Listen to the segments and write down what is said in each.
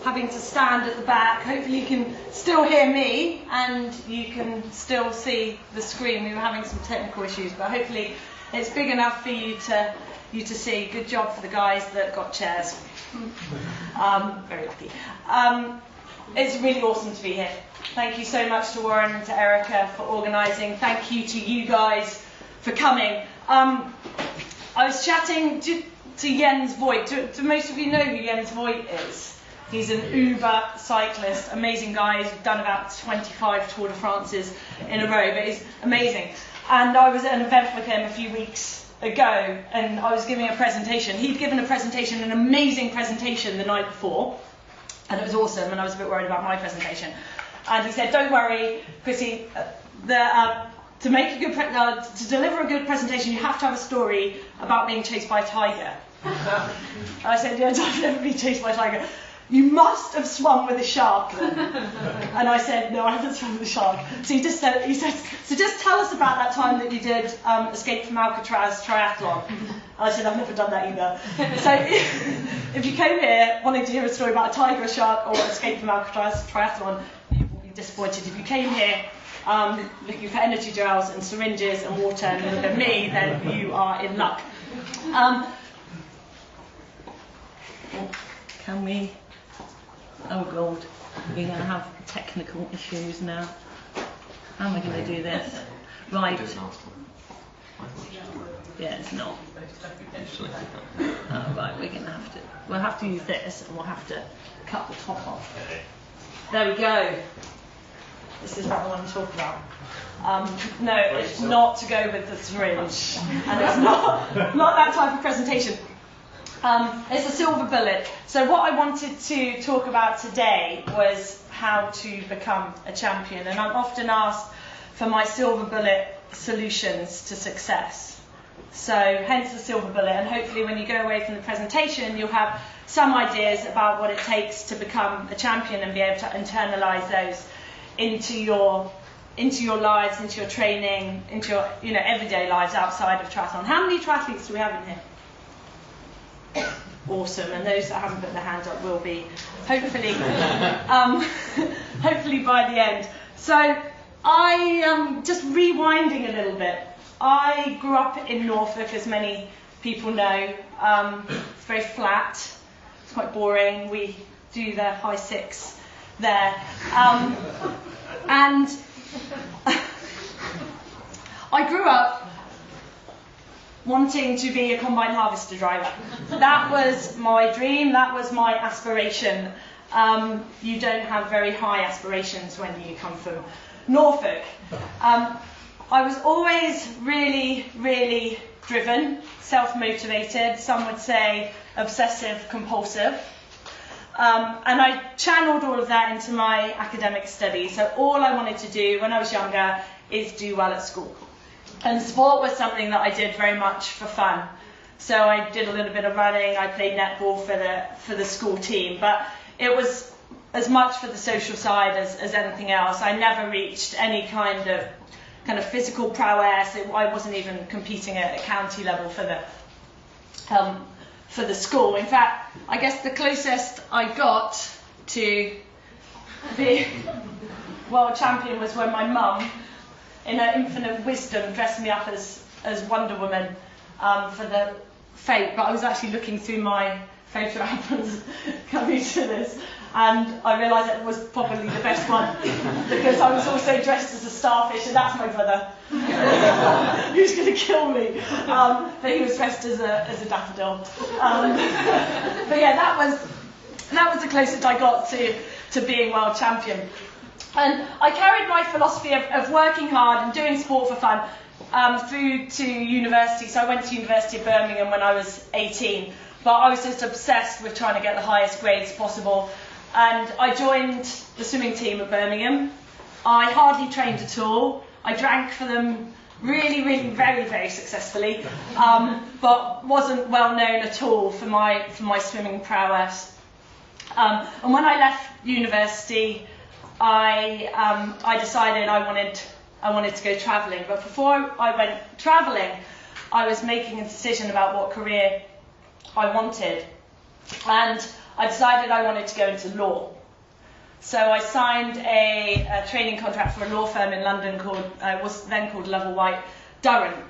having to stand at the back. Hopefully you can still hear me and you can still see the screen. We were having some technical issues, but hopefully it's big enough for you to see. Good job for the guys that got chairs. Very lucky. It's really awesome to be here. Thank you so much to Warren and to Erica for organising. Thank you to you guys for coming. I was chatting to Jens Voigt. Do most of you know who Jens Voigt is? He's an Uber cyclist, amazing guy. He's done about 25 Tour de France's in a row, but he's amazing. And I was at an event with him a few weeks ago, and I was giving a presentation. He'd given a presentation, an amazing presentation the night before, and it was awesome, and I was a bit worried about my presentation. And he said, "Don't worry, Chrissie, to make a good to deliver a good presentation, you have to have a story about being chased by a tiger." I said, "Yeah, I've never been chased by a tiger." "You must have swum with a shark." And I said, "No, I haven't swum with a shark." So he said, "So just tell us about that time that you did Escape from Alcatraz triathlon." And I said, "I've never done that either." So if you came here wanting to hear a story about a tiger, a shark, or Escape from Alcatraz triathlon, you will be disappointed. If you came here looking for energy gels and syringes and water and a little bit of me, then you are in luck. Can we? Oh God, we're going to have technical issues now. How am I going to do this? Right. Yeah, it's not. Oh, right, we'll have to use this, and we'll have to cut the top off. There we go. This is what I want to talk about. No, it's not to go with the syringe, and it's not that type of presentation. It's a silver bullet. So what I wanted to talk about today was how to become a champion, and I'm often asked for my silver bullet solutions to success. So hence the silver bullet, and hopefully when you go away from the presentation you'll have some ideas about what it takes to become a champion and be able to internalize those into your lives, into your training, into your everyday lives outside of triathlon. How many triathletes do we have in here? Awesome, and those that haven't put their hands up will be, hopefully, hopefully by the end. So I just rewinding a little bit. I grew up in Norfolk, as many people know. It's very flat. It's quite boring. We do the high six there, and I grew up wanting to be a combine harvester driver. That was my dream, that was my aspiration. You don't have very high aspirations when you come from Norfolk. I was always really, really driven, self-motivated, some would say obsessive compulsive. And I channeled all of that into my academic studies. So all I wanted to do when I was younger is do well at school. And sport was something that I did very much for fun. So I did a little bit of running, I played netball for the school team, but it was as much for the social side as anything else. I never reached any kind of physical prowess. I wasn't even competing at county level for the school. In fact, I guess the closest I got to being world champion was when my mum, in her infinite wisdom, dressed me up as Wonder Woman for the fete, but I was actually looking through my photo albums coming to this, and I realised that was probably the best one, because I was also dressed as a starfish, and that's my brother, who's going to kill me, but he was dressed as a daffodil. But yeah, that was the closest I got to being world champion. And I carried my philosophy of working hard and doing sport for fun through to university. So I went to University of Birmingham when I was 18, but I was just obsessed with trying to get the highest grades possible. And I joined the swimming team at Birmingham. I hardly trained at all. I drank for them really, really, very, very successfully, but wasn't well known at all for my swimming prowess. And when I left university, I decided I wanted to go travelling. But before I went travelling, I was making a decision about what career I wanted. And I decided I wanted to go into law. So I signed a training contract for a law firm in London was then called Lovell White Durham,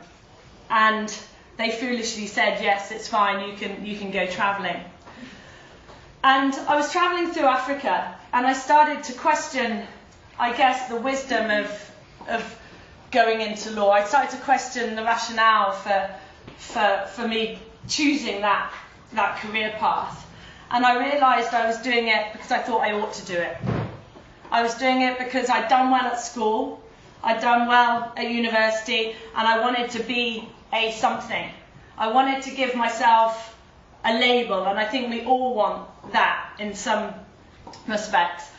and they foolishly said, yes, it's fine, you can go travelling. And I was travelling through Africa, and I started to question, I guess, the wisdom of going into law. I started to question the rationale for me choosing that career path. And I realised I was doing it because I thought I ought to do it. I was doing it because I'd done well at school, I'd done well at university, and I wanted to be a something. I wanted to give myself a label, and I think we all want that in some respects.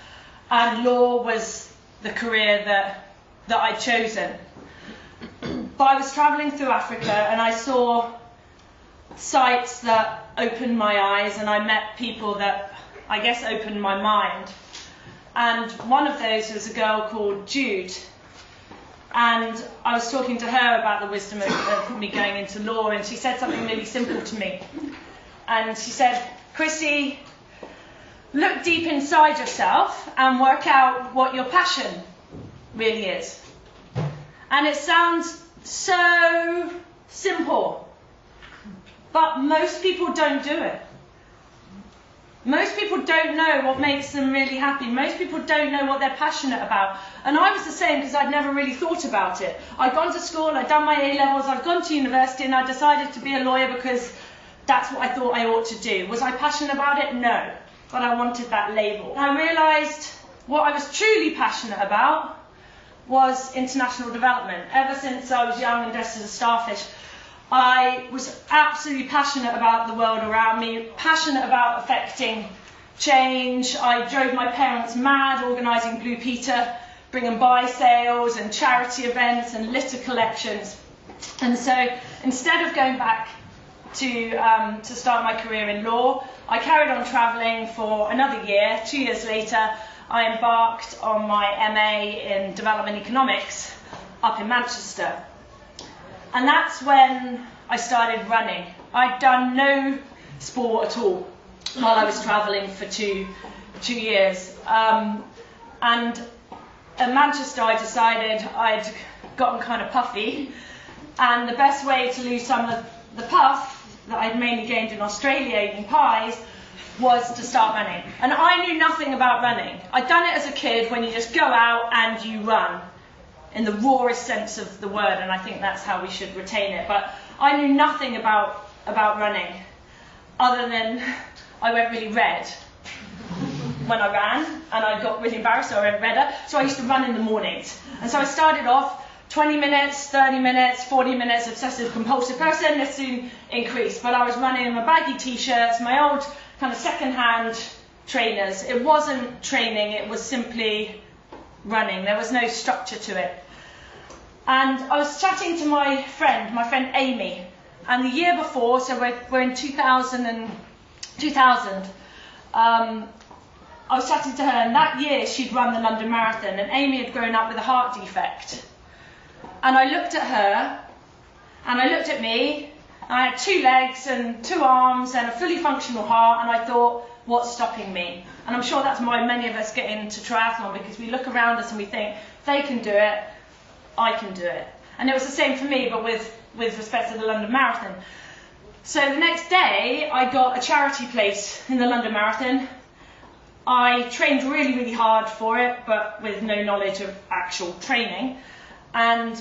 And law was the career that I'd chosen. But I was travelling through Africa, and I saw sights that opened my eyes, and I met people that I guess opened my mind. And one of those was a girl called Jude. And I was talking to her about the wisdom of me going into law, and she said something really simple to me. And she said, Chrissie, look deep inside yourself and work out what your passion really is. And it sounds so simple, but most people don't do it. Most people don't know what makes them really happy. Most people don't know what they're passionate about. And I was the same because I'd never really thought about it. I'd gone to school, I'd done my A-levels, I'd gone to university, and I decided to be a lawyer because that's what I thought I ought to do. Was I passionate about it? No. But I wanted that label. And I realised what I was truly passionate about was international development. Ever since I was young and dressed as a starfish, I was absolutely passionate about the world around me, passionate about affecting change. I drove my parents mad organising Blue Peter, bringing buy sales and charity events and litter collections. And so instead of going back to start my career in law, I carried on travelling for another year. 2 years later, I embarked on my MA in Development Economics up in Manchester. And that's when I started running. I'd done no sport at all while I was travelling for two years. And at Manchester, I decided I'd gotten kind of puffy, and the best way to lose some of the puff that I'd mainly gained in Australia eating pies was to start running. And I knew nothing about running. I'd done it as a kid when you just go out and you run, in the rawest sense of the word, and I think that's how we should retain it. But I knew nothing about running, other than I went really red when I ran, and I got really embarrassed, so I went redder. So I used to run in the mornings. And so I started off 20 minutes, 30 minutes, 40 minutes, obsessive compulsive person. This soon increased, but I was running in my baggy t-shirts, my old kind of second-hand trainers. It wasn't training, it was simply running. There was no structure to it. And I was chatting to my friend Amy, and the year before, so we're in 2000, I was chatting to her, and that year she'd run the London Marathon, and Amy had grown up with a heart defect. And I looked at her, and I looked at me, and I had 2 legs and 2 arms and a fully functional heart, and I thought, what's stopping me? And I'm sure that's why many of us get into triathlon, because we look around us and we think, they can do it, I can do it. And it was the same for me, but with respect to the London Marathon. So the next day, I got a charity place in the London Marathon. I trained really, really hard for it, but with no knowledge of actual training. And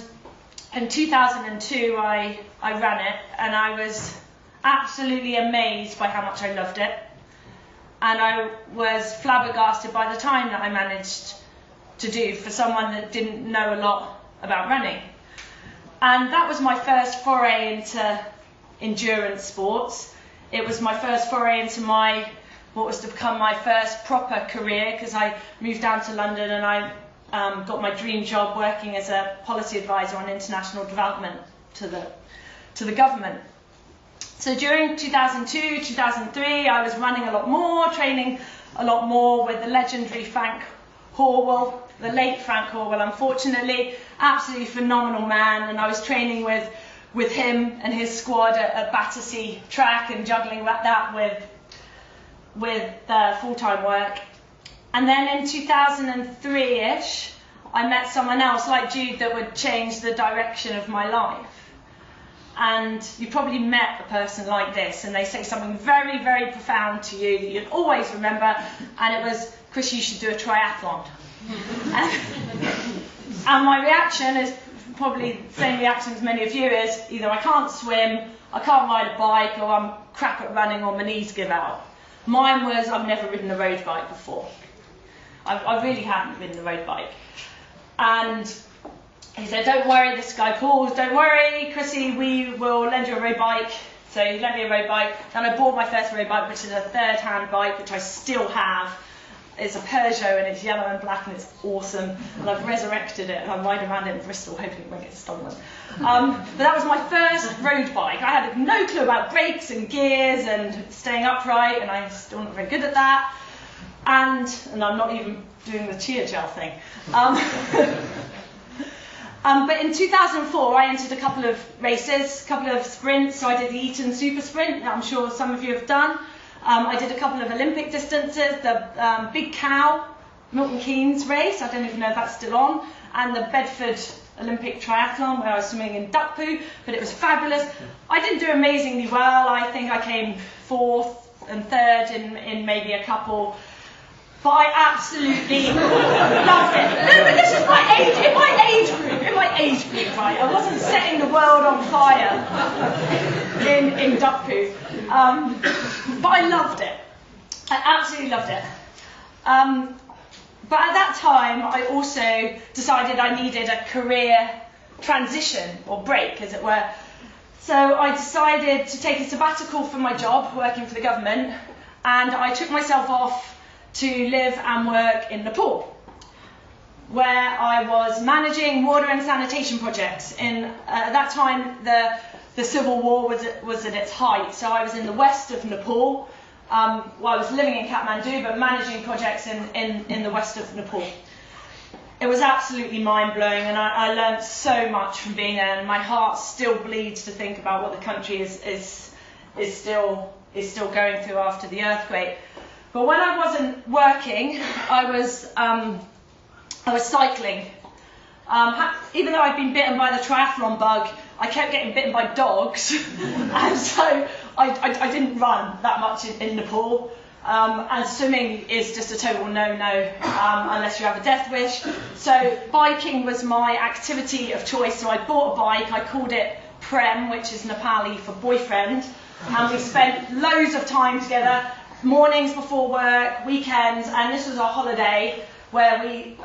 in 2002, I ran it, and I was absolutely amazed by how much I loved it. And I was flabbergasted by the time that I managed to do for someone that didn't know a lot about running. And that was my first foray into endurance sports. It was my first foray into what was to become my first proper career, because I moved down to London and I got my dream job working as a policy advisor on international development to the government. So during 2002, 2003, I was running a lot more, training a lot more with the legendary Frank Horwell, the late Frank Horwell, unfortunately, absolutely phenomenal man, and I was training with him and his squad at Battersea track and juggling that with full-time work. And then in 2003-ish, I met someone else like Jude that would change the direction of my life. And you probably met a person like this, and they say something very, very profound to you that you'd always remember, and it was, Chrissie, you should do a triathlon. And my reaction is probably the same reaction as many of you is, either I can't swim, I can't ride a bike, or I'm crap at running, or my knees give out. Mine was, I've never ridden a road bike before. I really haven't ridden a road bike. And he said, don't worry, this guy calls, don't worry, Chrissie, we will lend you a road bike. So he lent me a road bike, and I bought my first road bike, which is a third-hand bike, which I still have. It's a Peugeot, and it's yellow and black, and it's awesome. And I've resurrected it, and I'm riding around it in Bristol, hoping it won't get stolen. But that was my first road bike. I had no clue about brakes and gears and staying upright, and I'm still not very good at that. And I'm not even doing the cheer gel thing. But in 2004, I entered a couple of races, a couple of sprints. So I did the Eton Super Sprint, that I'm sure some of you have done. I did a couple of Olympic distances, the Big Cow, Milton Keynes race, I don't even know if that's still on, and the Bedford Olympic Triathlon, where I was swimming in duck poo, but it was fabulous. I didn't do amazingly well. I think I came 4th and 3rd in maybe a couple. But I absolutely loved it. No, but this is my age group, right? I wasn't setting the world on fire in duck poo. But I loved it. I absolutely loved it. But at that time, I also decided I needed a career transition, or break, as it were. So I decided to take a sabbatical from my job, working for the government, and I took myself off to live and work in Nepal, where I was managing water and sanitation projects. At that time, the civil war was at its height, so I was in the west of Nepal. I was living in Kathmandu, but managing projects in the west of Nepal. It was absolutely mind-blowing, and I learned so much from being there, and my heart still bleeds to think about what the country is still going through after the earthquake. But when I wasn't working, I was cycling. Even though I'd been bitten by the triathlon bug, I kept getting bitten by dogs, and so I didn't run that much in Nepal. And swimming is just a total no-no unless you have a death wish. So biking was my activity of choice. So I bought a bike. I called it Prem, which is Nepali for boyfriend, and we spent loads of time together. Mornings before work, weekends, and this was our holiday where we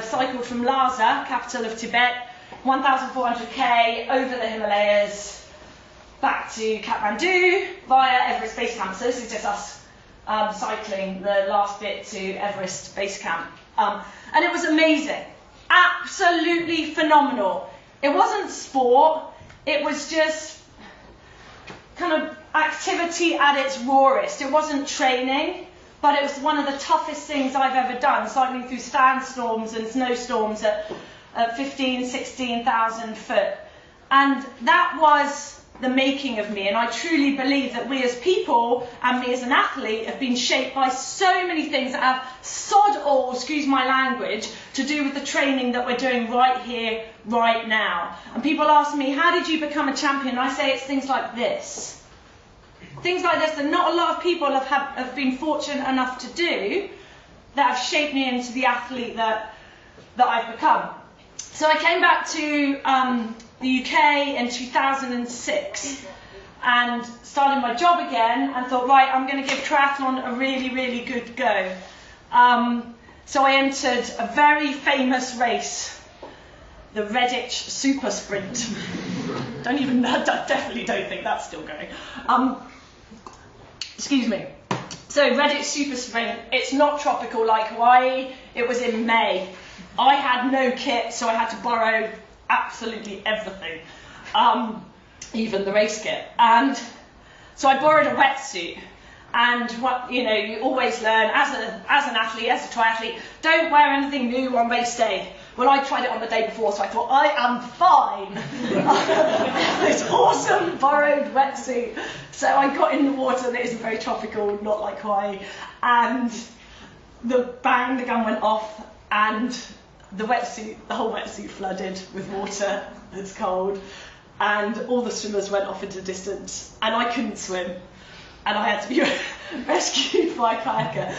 cycled from Lhasa, capital of Tibet, 1,400 over the Himalayas, back to Kathmandu via Everest Base Camp. So this is just us cycling the last bit to Everest Base Camp. And it was amazing, absolutely phenomenal. It wasn't sport, it was just kind of activity at its rawest. It wasn't training, but it was one of the toughest things I've ever done, cycling through sandstorms and snowstorms at 15,000, 16,000 foot. And that was the making of me, and I truly believe that we as people and me as an athlete have been shaped by so many things that have sod all, excuse my language, to do with the training that we're doing right here, right now. And people ask me, how did you become a champion? And I say it's things like this. Things like this that not a lot of people have been fortunate enough to do, that have shaped me into the athlete that I've become. So I came back to the UK in 2006 and started my job again and thought, right, I'm going to give triathlon a really, really good go. So I entered a very famous race, the Redditch Super Sprint. Definitely don't think that's still going. Excuse me. So Redditch Super Sprint, it's not tropical like Hawaii, it was in May. I had no kit, so I had to borrow absolutely everything, even the race kit. And so I borrowed a wetsuit. And what you always learn as an athlete, as a triathlete, don't wear anything new on race day. Well, I tried it on the day before, so I thought, I am fine. This awesome borrowed wetsuit. So I got in the water, and it isn't very tropical, not like Hawaii, and the gun went off, and the whole wetsuit flooded with water. It's cold, and all the swimmers went off into the distance, and I couldn't swim, and I had to be rescued by a kayaker.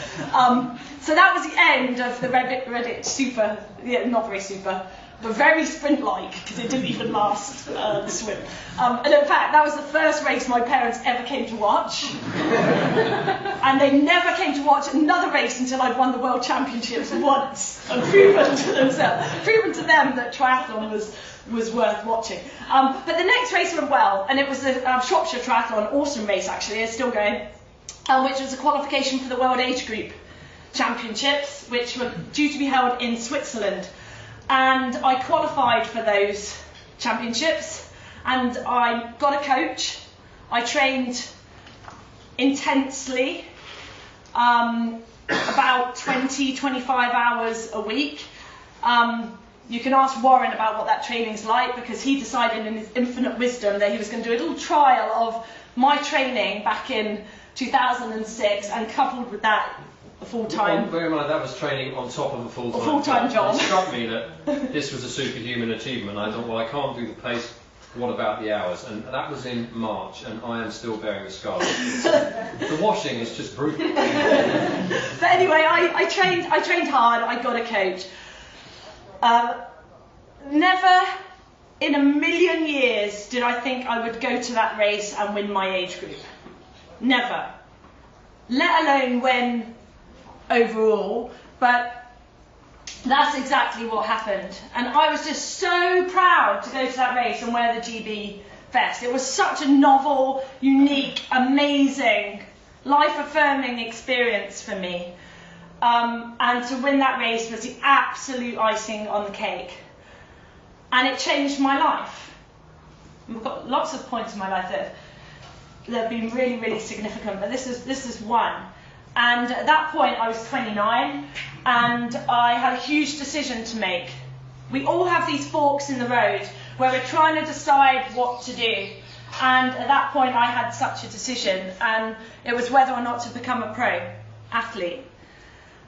So that was the end of the Reddit super, not very super, but very sprint-like, because it didn't even last the swim. And in fact, that was the first race my parents ever came to watch. And they never came to watch another race until I'd won the World Championships once and proven to them that triathlon was worth watching. But the next race went well, and it was the Shropshire Triathlon, awesome race actually, it's still going, which was a qualification for the World Age Group Championships, which were due to be held in Switzerland. And I qualified for those championships, and I got a coach. I trained intensely, about 20-25 hours a week. You can ask Warren about what that training's like, because he decided in his infinite wisdom that he was going to do a little trial of my training back in 2006, and coupled with that, a full-time... Bear in mind, that was training on top of a full-time job. It struck me that this was a superhuman achievement. I thought, well, I can't do the pace, what about the hours? And that was in March, and I am still bearing the scars. The washing is just brutal. But anyway, I trained hard, I got a coach. Never in a million years did I think I would go to that race and win my age group. Never. Let alone win overall, but that's exactly what happened. And I was just so proud to go to that race and wear the GB vest. It was such a novel, unique, amazing, life-affirming experience for me. And to win that race was the absolute icing on the cake. And it changed my life. I've got lots of points in my life that have been really, really significant, but this is one. And at that point I was 29, and I had a huge decision to make. We all have these forks in the road where we're trying to decide what to do. And at that point I had such a decision, and it was whether or not to become a pro athlete.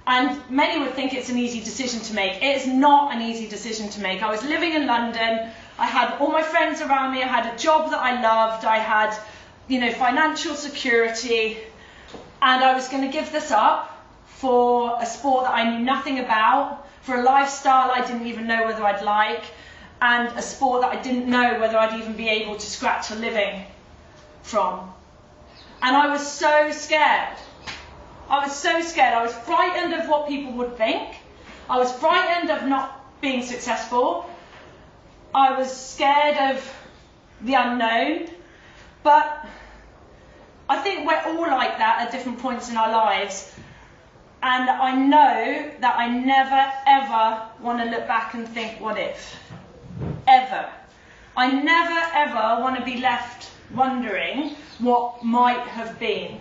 And many would think it's an easy decision to make. It is not an easy decision to make. I was living in London, I had all my friends around me, I had a job that I loved, I had, financial security, and I was going to give this up for a sport that I knew nothing about, for a lifestyle I didn't even know whether I'd like, and a sport that I didn't know whether I'd even be able to scratch a living from. And I was so scared. I was so scared. I was frightened of what people would think. I was frightened of not being successful. I was scared of the unknown. But I think we're all like that at different points in our lives. And I know that I never, ever want to look back and think, what if? Ever. I never, ever want to be left wondering what might have been.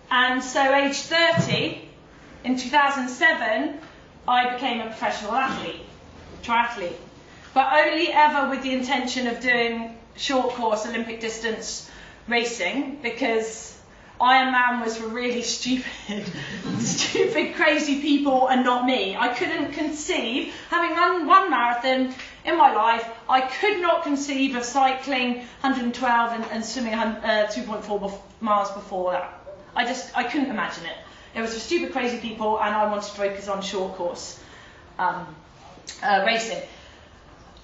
And so age 30, in 2007, I became a professional athlete, triathlete, but only ever with the intention of doing short course Olympic distance racing, because Ironman was for really stupid, crazy people and not me. I couldn't conceive, having run one marathon in my life, I could not conceive of cycling 112 and swimming 2.4 miles before that. I couldn't imagine it. It was for stupid, crazy people, and I wanted to focus on short course racing.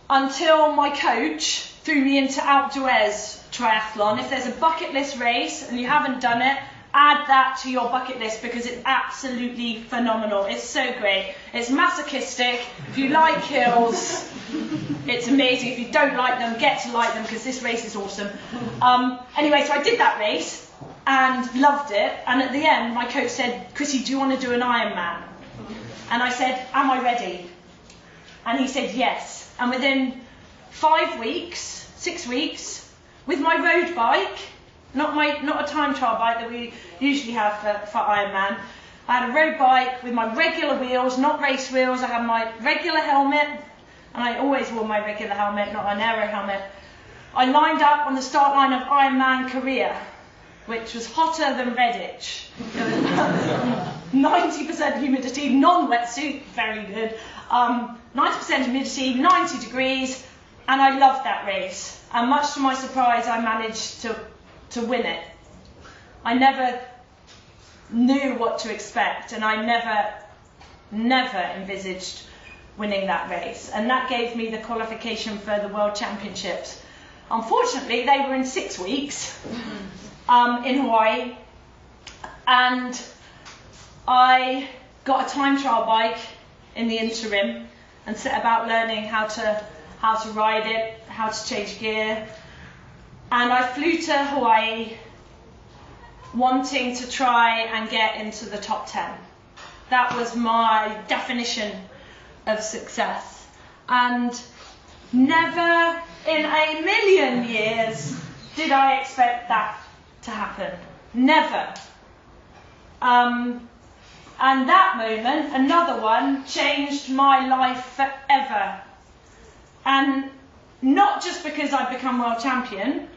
Until my coach threw me into Outdoors triathlon. If there's a bucket list race and you haven't done it, add that to your bucket list, because it's absolutely phenomenal. It's so great. It's masochistic. If you like hills, it's amazing. If you don't like them, get to like them, because this race is awesome. Anyway, so I did that race and loved it. And at the end, my coach said, Chrissie, do you want to do an Ironman? And I said, am I ready? And he said, yes. And within 6 weeks, with my road bike, not a time trial bike that we usually have for Ironman, I had a road bike with my regular wheels, not race wheels. I had my regular helmet, and I always wore my regular helmet, not an aero helmet. I lined up on the start line of Ironman Korea, which was hotter than Redditch. 90% humidity, non-wetsuit, very good. 90% humidity, 90 degrees, and I loved that race. And much to my surprise, I managed to win it. I never knew what to expect, and I never envisaged winning that race. And that gave me the qualification for the World Championships. Unfortunately, they were in 6 weeks in Hawaii, and I got a time trial bike in the interim and set about learning how to ride it, how to change gear. And I flew to Hawaii wanting to try and get into the top 10. That was my definition of success. And never in a million years did I expect that to happen. Never. And that moment, another one, changed my life forever. And not just because I'd become world champion,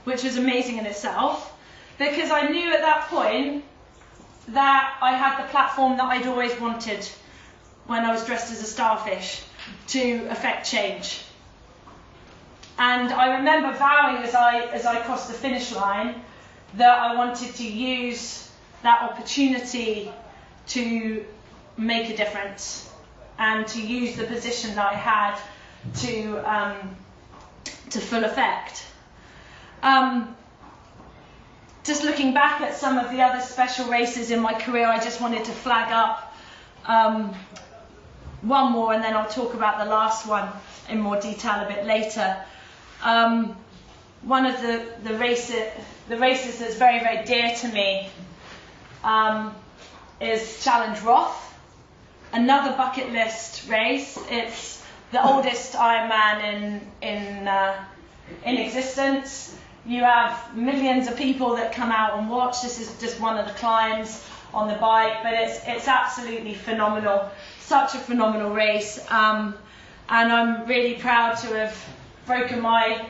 which was amazing in itself, because I knew at that point that I had the platform that I'd always wanted when I was dressed as a starfish to affect change. And I remember vowing as I crossed the finish line that I wanted to use that opportunity to make a difference and to use the position that I had to full effect. Just looking back at some of the other special races in my career, I just wanted to flag up one more, and then I'll talk about the last one in more detail a bit later. One of the races that's very, very dear to me is Challenge Roth, another bucket list race. It's the oldest Ironman in existence. You have millions of people that come out and watch. This is just one of the climbs on the bike, but it's absolutely phenomenal. Such a phenomenal race, and I'm really proud to have broken my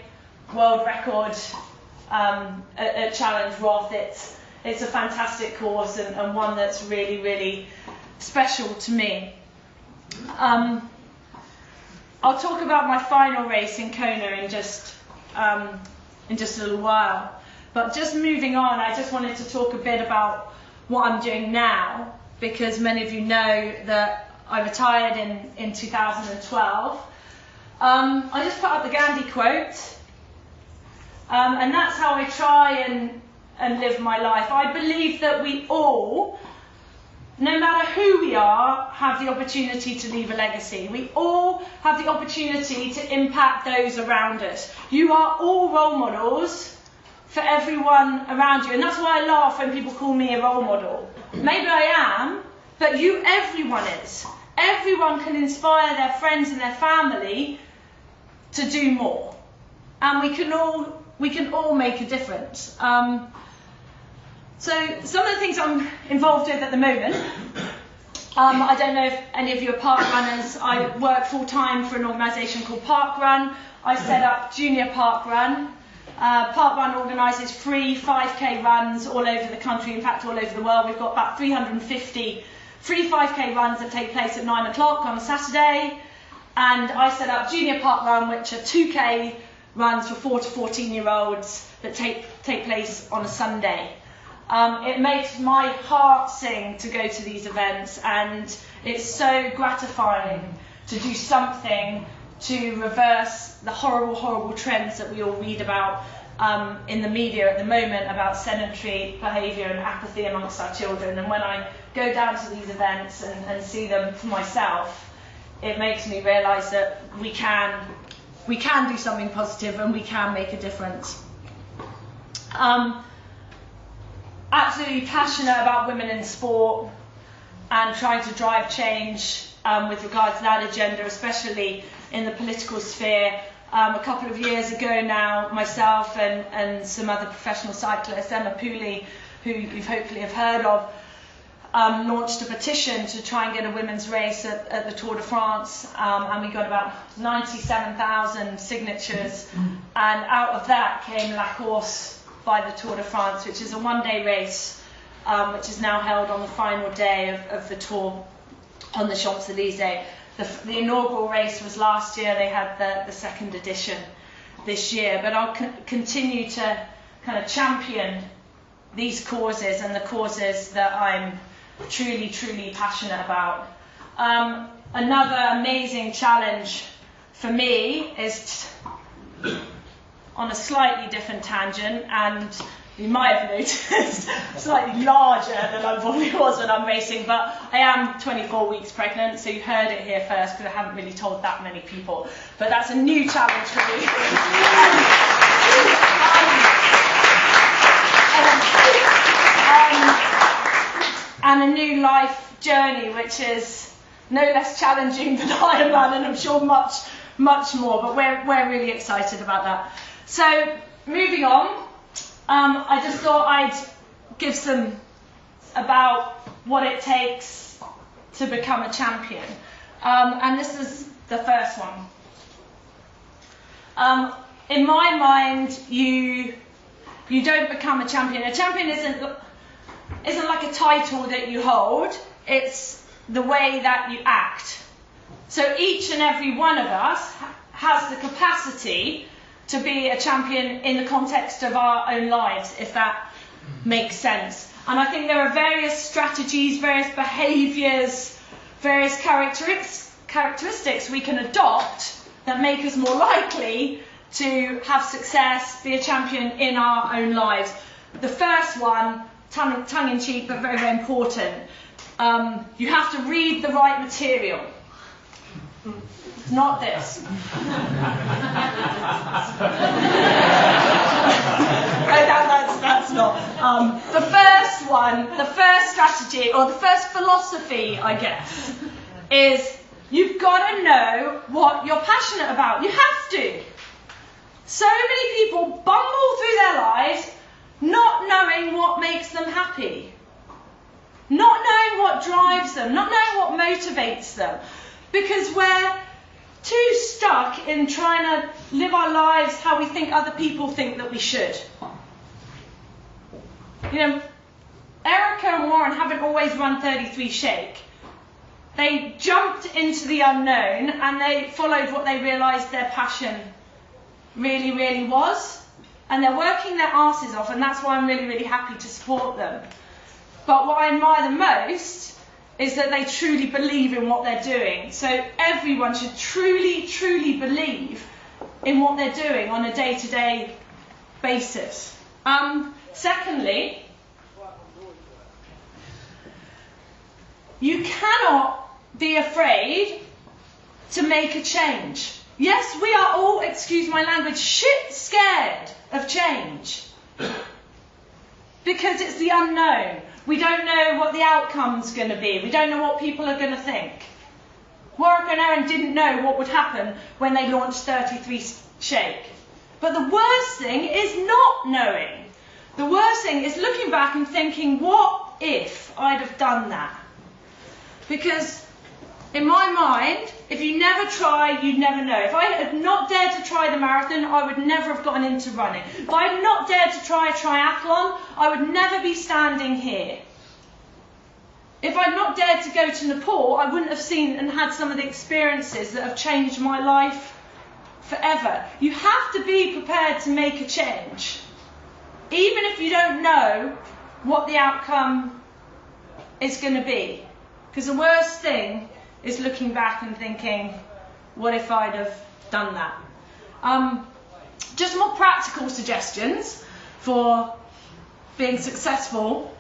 world record at Challenge Roth. It's a fantastic course and one that's really, really special to me. I'll talk about my final race in Kona in just a little while. But just moving on, I just wanted to talk a bit about what I'm doing now, because many of you know that I retired in 2012. I just put up the Gandhi quote, and that's how I try and live my life. I believe that we all, no matter who we are, have the opportunity to leave a legacy. We all have the opportunity to impact those around us. You are all role models for everyone around you, and that's why I laugh when people call me a role model. Maybe I am, but everyone is. Everyone can inspire their friends and their family to do more, and we can all make a difference. So some of the things I'm involved with at the moment, I don't know if any of you are park runners. I work full time for an organisation called Park Run. I set up Junior Park Run. Park Run organises free 5k runs all over the country, in fact all over the world. We've got about 350 free 5k runs that take place at 9 o'clock on a Saturday. And I set up Junior Park Run, which are 2k runs for 4 to 14-year-olds that take place on a Sunday. It makes my heart sing to go to these events, and it's so gratifying to do something to reverse the horrible, horrible trends that we all read about in the media at the moment about sedentary behaviour and apathy amongst our children. And when I go down to these events and see them for myself, it makes me realise that we can do something positive and we can make a difference. Absolutely passionate about women in sport and trying to drive change with regards to that agenda, especially in the political sphere. A couple of years ago now, myself and some other professional cyclists, Emma Pooley, who you hopefully have heard of, launched a petition to try and get a women's race at the Tour de France, and we got about 97,000 signatures, and out of that came La Course by the Tour de France, which is a one-day race, which is now held on the final day of the Tour on the Champs-Élysées. The inaugural race was last year. They had the second edition this year, but I'll continue to kind of champion these causes and the causes that I'm truly, truly passionate about. Another amazing challenge for me is on a slightly different tangent, and you might have noticed slightly larger than I probably was when I'm racing, but I am 24 weeks pregnant, so you heard it here first because I haven't really told that many people, but that's a new challenge for me. And a new life journey, which is no less challenging than Ironman, and I'm sure much, much more, but we're really excited about that. So, moving on, I just thought I'd give some about what it takes to become a champion. And this is the first one. In my mind, you don't become a champion. A champion isn't like a title that you hold, it's the way that you act. So each and every one of us has the capacity to be a champion in the context of our own lives, if that makes sense. And I think there are various strategies, various behaviours, various characteristics we can adopt that make us more likely to have success, be a champion in our own lives. The first one, tongue-in-cheek, but very, very important. You have to read the right material. Not this. Oh, that's not. The first one, the first strategy, or the first philosophy, I guess, is you've got to know what you're passionate about. You have to. So many people bumble through their lives not knowing what makes them happy, not knowing what drives them, not knowing what motivates them, because we're too stuck in trying to live our lives how we think other people think that we should. You know, Erica and Warren haven't always run 33Shake. They jumped into the unknown and they followed what they realised their passion really, really was. And they're working their asses off, and that's why I'm really, really happy to support them. But what I admire the most is that they truly believe in what they're doing. So everyone should truly, truly believe in what they're doing on a day-to-day basis. Secondly, you cannot be afraid to make a change. Yes, we are all, excuse my language, shit scared of change. Because it's the unknown. We don't know what the outcome's going to be. We don't know what people are going to think. Warwick and Aaron didn't know what would happen when they launched 33Shake. But the worst thing is not knowing. The worst thing is looking back and thinking, what if I'd have done that? Because in my mind, if you never try, you'd never know. If I had not dared to try the marathon, I would never have gotten into running. If I had not dared to try a triathlon, I would never be standing here. If I'd not dared to go to Nepal, I wouldn't have seen and had some of the experiences that have changed my life forever. You have to be prepared to make a change. Even if you don't know what the outcome is going to be. Because the worst thing is looking back and thinking, what if I'd have done that? Just more practical suggestions for being successful,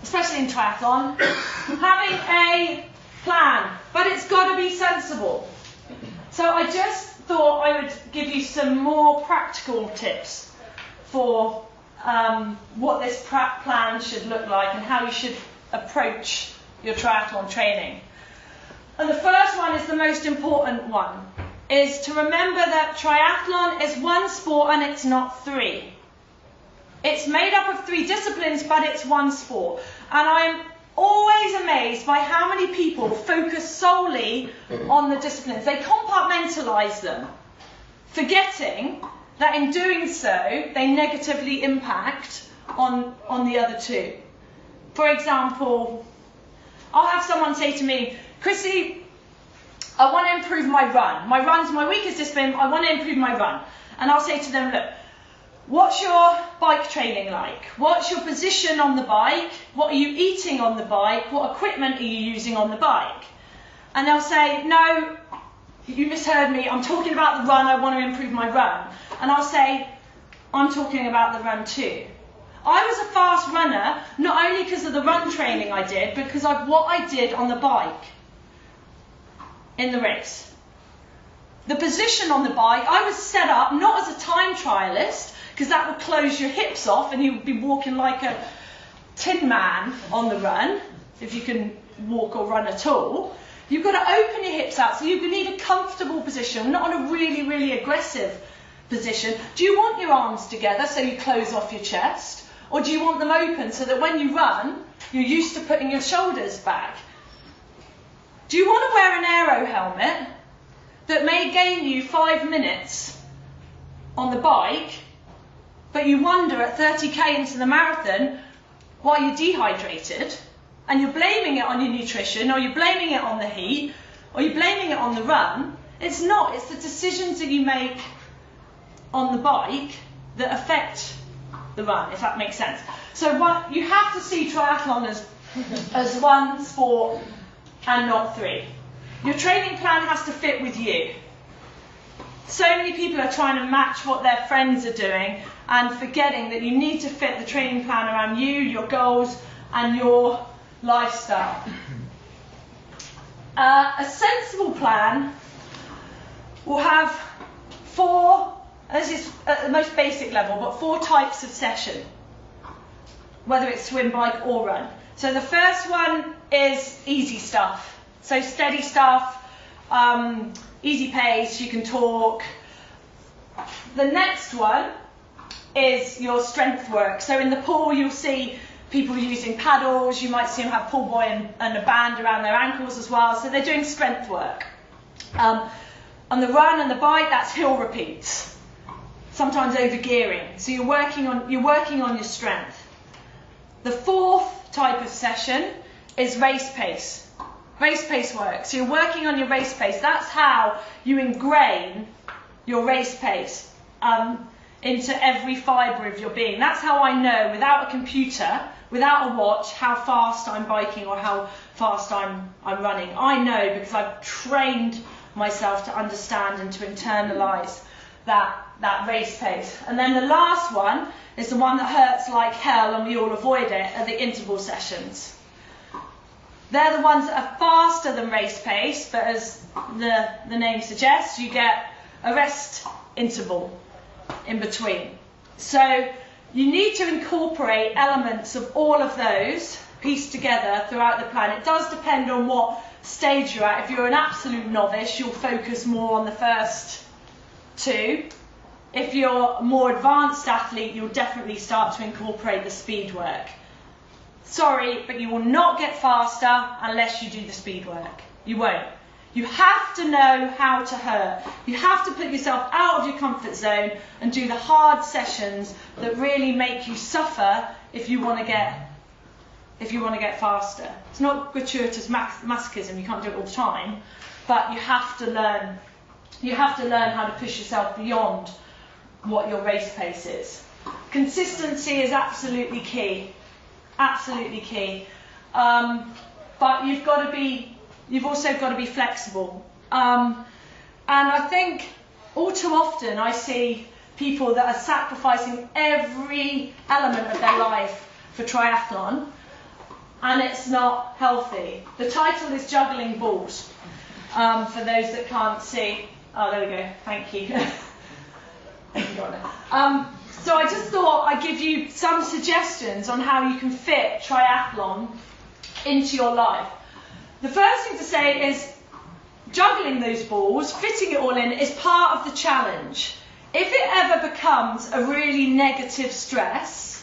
especially in triathlon. Having a plan, but it's got to be sensible. So I just thought I would give you some more practical tips for what this plan should look like and how you should approach your triathlon training. And the first one is the most important one, is to remember that triathlon is one sport and it's not three. It's made up of 3 disciplines, but it's one sport. And I'm always amazed by how many people focus solely on the disciplines. They compartmentalise them, forgetting that in doing so, they negatively impact on the other 2. For example, I'll have someone say to me, Chrissie, I want to improve my run. My run's my weakest discipline, I want to improve my run. And I'll say to them, look, what's your bike training like? What's your position on the bike? What are you eating on the bike? What equipment are you using on the bike? And they'll say, no, you misheard me. I'm talking about the run. I want to improve my run. And I'll say, I'm talking about the run too. I was a fast runner, not only because of the run training I did, but because of what I did on the bike in the race. The position on the bike, I was set up not as a time trialist, because that would close your hips off and you would be walking like a tin man on the run, if you can walk or run at all. You've got to open your hips out, so you need a comfortable position, not on a really, really aggressive position. Do you want your arms together so you close off your chest? Or do you want them open so that when you run, you're used to putting your shoulders back? Do you want to wear an aero helmet that may gain you 5 minutes on the bike, but you wonder at 30k into the marathon why you're dehydrated, and you're blaming it on your nutrition, or you're blaming it on the heat, or you're blaming it on the run? It's not. It's the decisions that you make on the bike that affect the run, if that makes sense. So you have to see triathlon as one sport and not 3. Your training plan has to fit with you. So many people are trying to match what their friends are doing and forgetting that you need to fit the training plan around you, your goals, and your lifestyle. A sensible plan will have 4, this is at the most basic level, but 4 types of session, whether it's swim, bike, or run. So the first one is easy stuff. So steady stuff, easy pace, you can talk. The next one is your strength work. So in the pool you'll see people using paddles, you might see them have pull buoy and a band around their ankles as well, so they're doing strength work. On the run and the bike, that's hill repeats, sometimes over gearing. So you're working on your strength. The 4th type of session is race pace. Race pace work. So you're working on your race pace. That's how you ingrain your race pace into every fibre of your being. That's how I know, without a computer, without a watch, how fast I'm biking or how fast I'm running. I know because I've trained myself to understand and to internalise that race pace. And then the last one is the one that hurts like hell and we all avoid it, are the interval sessions. They're the ones that are faster than race pace, but as the name suggests, you get a rest interval in between. So you need to incorporate elements of all of those pieced together throughout the plan. It does depend on what stage you're at. If you're an absolute novice, you'll focus more on the first 2. If you're a more advanced athlete, you'll definitely start to incorporate the speed work. Sorry, but you will not get faster unless you do the speed work. You won't. You have to know how to hurt. You have to put yourself out of your comfort zone and do the hard sessions that really make you suffer if you want to get faster. It's not gratuitous masochism. You can't do it all the time, but you have to learn. You have to learn how to push yourself beyond what your race pace is. Consistency is absolutely key. Absolutely key. But you've also got to be flexible. And I think all too often I see people that are sacrificing every element of their life for triathlon, and it's not healthy. The title is Juggling Balls, for those that can't see. Oh, there we go. Thank you. So I just thought I'd give you some suggestions on how you can fit triathlon into your life. The first thing to say is juggling those balls, fitting it all in, is part of the challenge. If it ever becomes a really negative stress,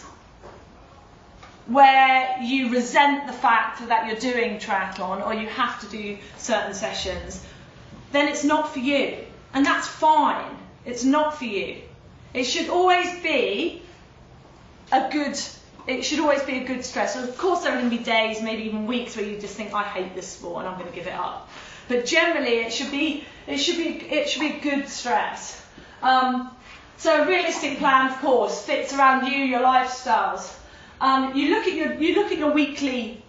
where you resent the fact that you're doing triathlon or you have to do certain sessions, then it's not for you. And that's fine. It's not for you. It should always be a good stress. So of course there are going to be days, maybe even weeks, where you just think, I hate this sport and I'm going to give it up. But generally it should be good stress. So a realistic plan, of course, fits around you, your lifestyles. You look at your weekly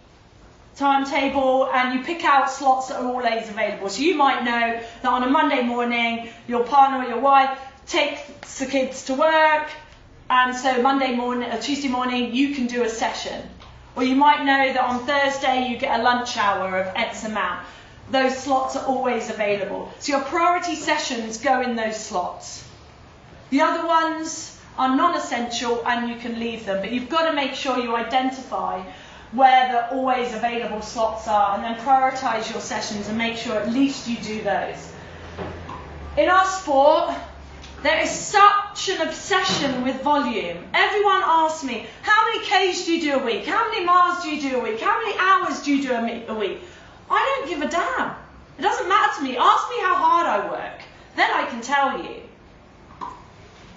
timetable and you pick out slots that are always available. So you might know that on a Monday morning, your partner or your wife takes the kids to work, and so Monday morning or Tuesday morning you can do a session. Or you might know that on Thursday you get a lunch hour of X amount. Those slots are always available. So your priority sessions go in those slots. The other ones are non-essential and you can leave them, but you've got to make sure you identify where the always available slots are and then prioritise your sessions and make sure at least you do those. In our sport, there is such an obsession with volume. Everyone asks me, how many Ks do you do a week? How many miles do you do a week? How many hours do you do a week? I don't give a damn. It doesn't matter to me. Ask me how hard I work. Then I can tell you.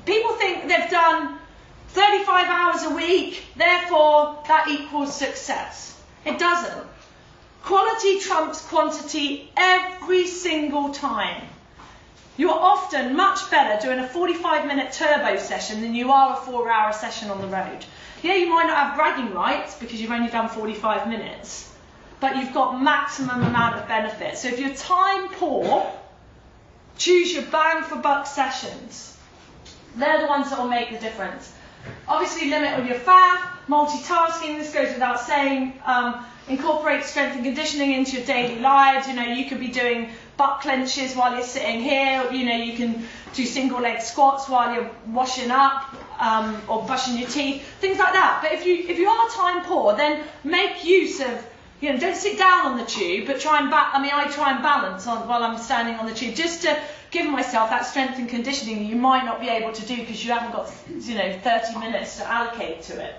People think they've done 35 hours a week, therefore that equals success. It doesn't. Quality trumps quantity every single time. You are often much better doing a 45-minute turbo session than you are a 4-hour session on the road. Yeah, you might not have bragging rights because you've only done 45 minutes, but you've got maximum amount of benefit. So if you're time poor, choose your bang for buck sessions. They're the ones that will make the difference. Obviously limit all your fat, multitasking, this goes without saying. Incorporate strength and conditioning into your daily lives. You know, you could be doing butt clenches while you're sitting here. You know, you can do single leg squats while you're washing up or brushing your teeth, things like that. But if you are time poor, then make use of, you know, don't sit down on the tube, but try and I try and balance while I'm standing on the tube, just to give myself that strength and conditioning you might not be able to do because you haven't got, 30 minutes to allocate to it.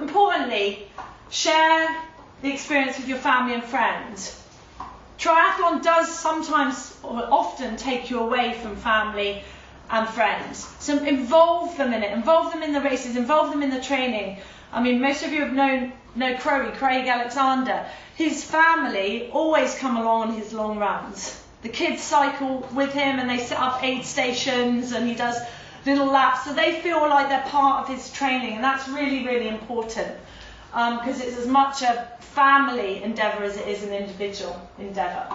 Importantly, share the experience with your family and friends. Triathlon does sometimes or often take you away from family and friends. So involve them in it, involve them in the races, involve them in the training. I mean, most of you have know Craig Alexander. His family always come along on his long runs. The kids cycle with him and they set up aid stations and he does little laps, so they feel like they're part of his training, and that's really, really important because it's as much a family endeavour as it is an individual endeavour.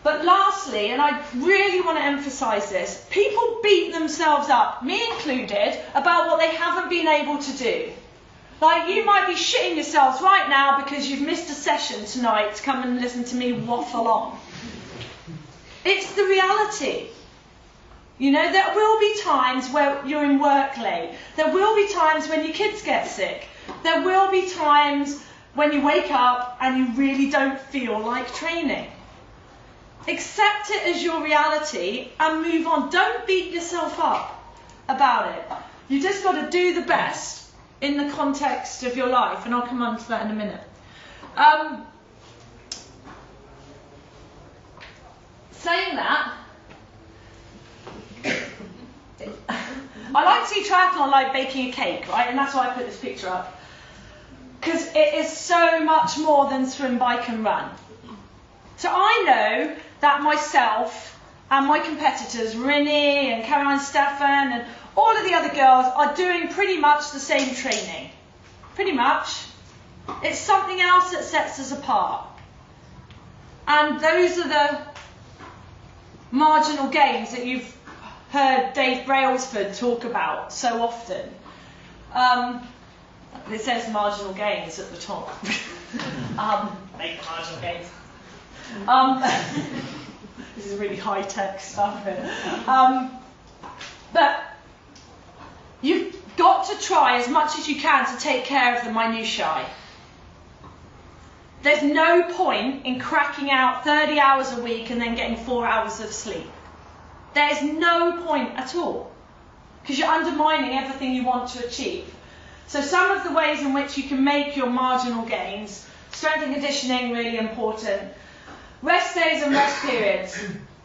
But lastly, and I really want to emphasise this, people beat themselves up, me included, about what they haven't been able to do. Like, you might be shitting yourselves right now because you've missed a session tonight to come and listen to me waffle on. It's the reality. You know, there will be times where you're in work late. There will be times when your kids get sick. There will be times when you wake up and you really don't feel like training. Accept it as your reality and move on. Don't beat yourself up about it. You just got to do the best in the context of your life, and I'll come on to that in a minute. Saying that, I like to see triathlon like baking a cake, right? And that's why I put this picture up. Because it is so much more than swim, bike and run. So I know that myself and my competitors, Rinny and Caroline Stefan and all of the other girls, are doing pretty much the same training. Pretty much. It's something else that sets us apart. And those are the marginal gains that you've heard Dave Brailsford talk about so often. It says marginal gains at the top. Make marginal gains. This is really high-tech stuff here. But you've got to try as much as you can to take care of the minutiae. There's no point in cracking out 30 hours a week and then getting 4 hours of sleep. There's no point at all, because you're undermining everything you want to achieve. So some of the ways in which you can make your marginal gains: strength and conditioning, really important. Rest days and rest periods.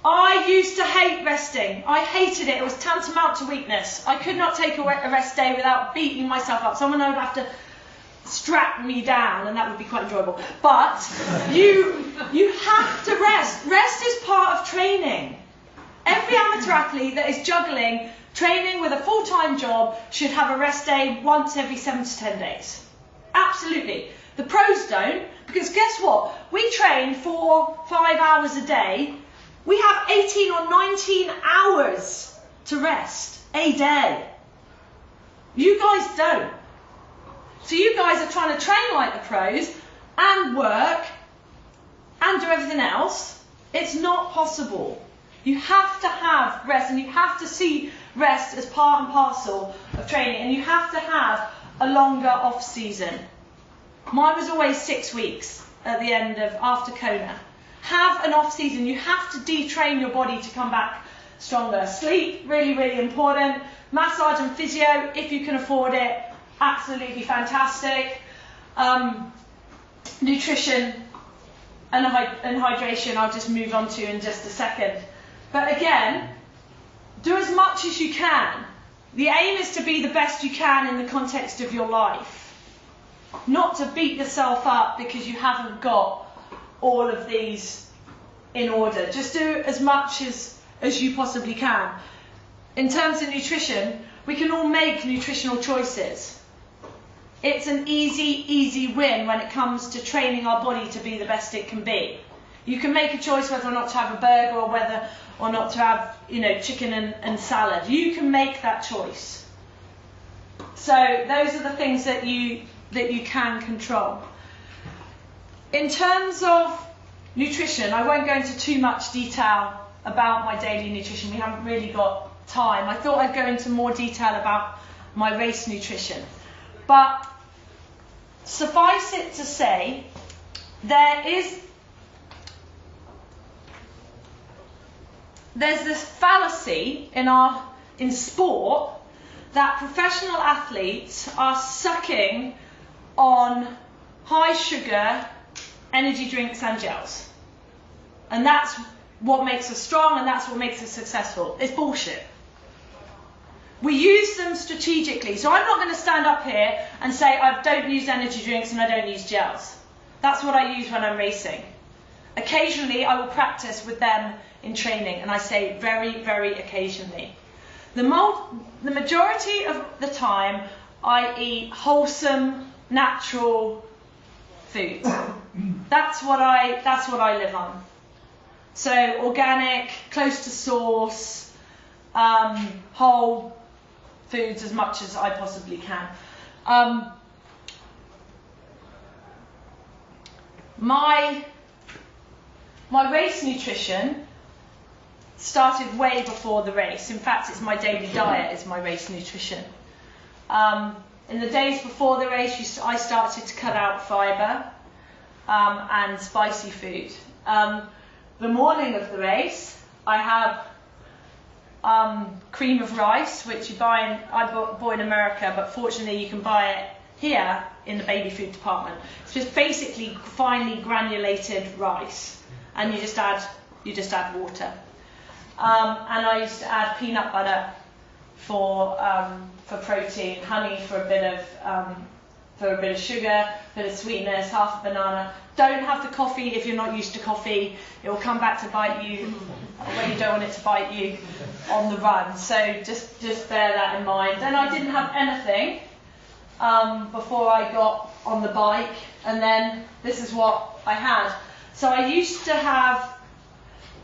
I used to hate resting. I hated it. It was tantamount to weakness. I could not take a rest day without beating myself up. Someone would have to strap me down, and that would be quite enjoyable. But you have to rest. Rest is part of training. Every amateur athlete that is juggling training with a full-time job should have a rest day once every 7 to 10 days. Absolutely. The pros don't, because guess what? We train 4-5 hours a day. We have 18 or 19 hours to rest a day. You guys don't. So you guys are trying to train like the pros and work and do everything else. It's not possible. You have to have rest, and you have to see rest as part and parcel of training, and you have to have a longer off season. Mine was always 6 weeks at the end of after Kona. Have an off season. You have to detrain your body to come back stronger. Sleep, really, really important. Massage and physio, if you can afford it, absolutely fantastic. Nutrition and hydration, I'll just move on to in just a second. But again, do as much as you can. The aim is to be the best you can in the context of your life, not to beat yourself up because you haven't got all of these in order. Just do as much as you possibly can. In terms of nutrition, we can all make nutritional choices. It's an easy win when it comes to training our body to be the best it can be. You can make a choice whether or not to have a burger or whether or not to have, chicken and salad. You can make that choice. So those are the things that you can control. In terms of nutrition, I won't go into too much detail about my daily nutrition. We haven't really got time. I thought I'd go into more detail about my race nutrition. But suffice it to say, there's this fallacy in sport that professional athletes are sucking on high sugar energy drinks and gels. And that's what makes us strong, and that's what makes us successful. It's bullshit. We use them strategically. So I'm not going to stand up here and say I don't use energy drinks and I don't use gels. That's what I use when I'm racing. Occasionally I will practice with them in training, and I say very, very occasionally. The majority of the time I eat wholesome, natural food. That's what I live on. So organic, close to source, whole foods as much as I possibly can. My race nutrition started way before the race. In fact, it's my daily diet is my race nutrition. In the days before the race, I started to cut out fibre and spicy food. The morning of the race, I have cream of rice, which I bought in America, but fortunately you can buy it here in the baby food department. It's just basically finely granulated rice, and you just add water. And I used to add peanut butter for protein, honey for a bit of sugar, a bit of sweetness, half a banana. Don't have the coffee if you're not used to coffee. It will come back to bite you when you don't want it to bite you on the run. So just bear that in mind. And I didn't have anything before I got on the bike, and then this is what I had. So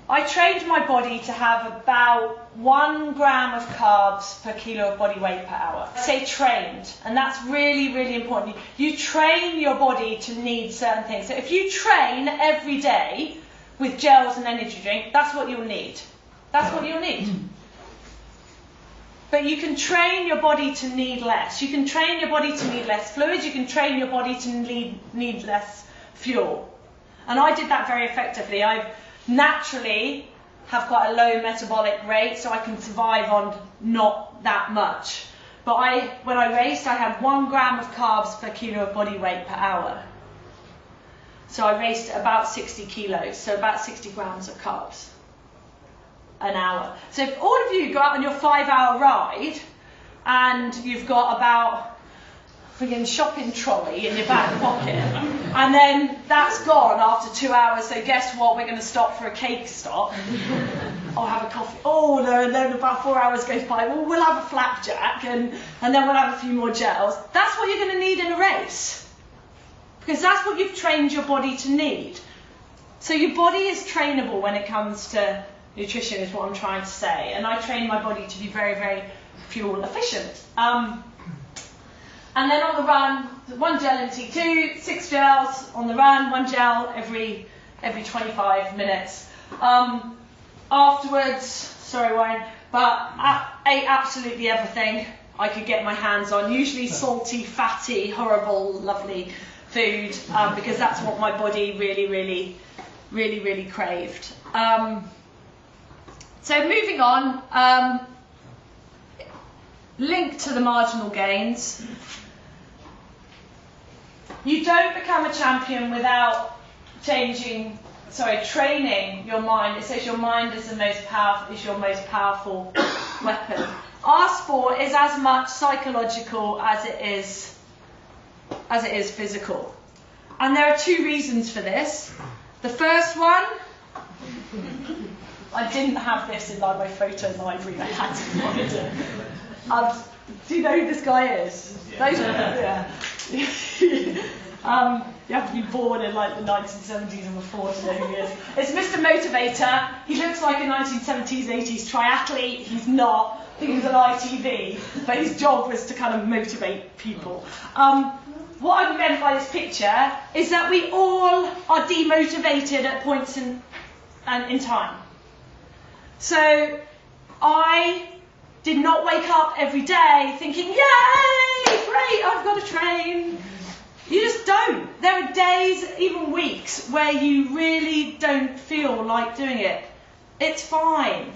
I trained my body to have about 1 gram of carbs per kilo of body weight per hour. I say trained, and that's really, really important. You train your body to need certain things. So if you train every day with gels and energy drink, that's what you'll need. That's what you'll need. But you can train your body to need less. You can train your body to need less fluids. You can train your body to need less fuel. And I did that very effectively. I naturally have quite a low metabolic rate, so I can survive on not that much. But when I raced, I had 1 gram of carbs per kilo of body weight per hour. So I raced at about 60 kilos, so about 60 grams of carbs an hour. So if all of you go out on your 5-hour ride and you've got about a friggin' shopping trolley in your back pocket, and then that's gone after 2 hours, so guess what, we're going to stop for a cake stop. I'll have a coffee. Oh no, and then about 4 hours goes by, well, we'll have a flapjack, and then we'll have a few more gels. That's what you're going to need in a race, because that's what you've trained your body to need. So your body is trainable when it comes to nutrition, is what I'm trying to say, and I train my body to be very, very fuel efficient. And then on the run, 1 gel in T2, 6 gels on the run, 1 gel every 25 minutes. Afterwards, sorry Wayne, but I ate absolutely everything I could get my hands on, usually salty, fatty, horrible, lovely food, because that's what my body really craved. So moving on, linked to the marginal gains. You don't become a champion without training your mind. It says your mind is your most powerful weapon. Our sport is as much psychological as it is physical. And there are 2 reasons for this. The first one, I didn't have this in my photo library, I had to find it. Do you know who this guy is? Yeah. You have to be born in like the 1970s and before to know who he is. It's Mr. Motivator. He looks like a 1970s, 80s triathlete. He's not. I think he was an ITV, but his job was to kind of motivate people. What I meant by this picture is that we all are demotivated at points in time. So I did not wake up every day thinking, yay, great, I've got to train. You just don't. There are days, even weeks, where you really don't feel like doing it. It's fine.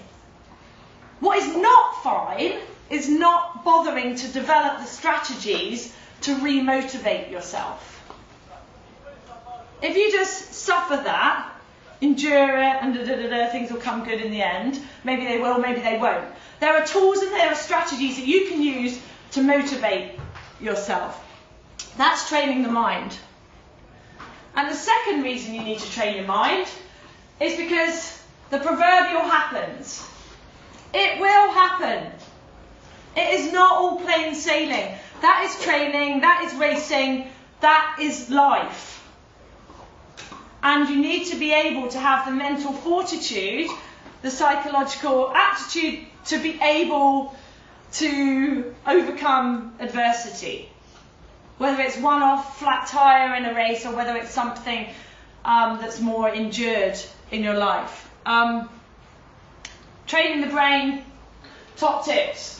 What is not fine is not bothering to develop the strategies to re-motivate yourself. If you just suffer that, endure it, and things will come good in the end. Maybe they will, maybe they won't. There are tools and there are strategies that you can use to motivate yourself. That's training the mind. And the second reason you need to train your mind is because the proverbial happens. It will happen. It is not all plain sailing. That is training, that is racing, that is life. And you need to be able to have the mental fortitude, the psychological aptitude to be able to overcome adversity. Whether it's one-off flat tire in a race or whether it's something that's more endured in your life. Training the brain, top tips.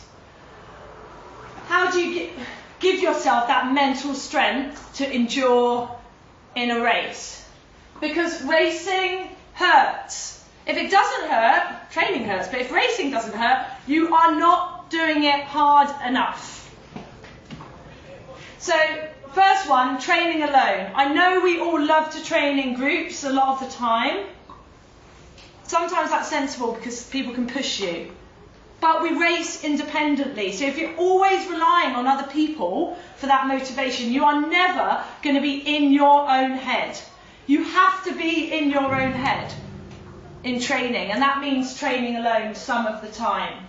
How do you give yourself that mental strength to endure in a race? Because racing hurts. If it doesn't hurt, training hurts, but if racing doesn't hurt, you are not doing it hard enough. So, first one, training alone. I know we all love to train in groups a lot of the time. Sometimes that's sensible because people can push you. But we race independently. So if you're always relying on other people for that motivation, you are never going to be in your own head. You have to be in your own head in training, and that means training alone some of the time.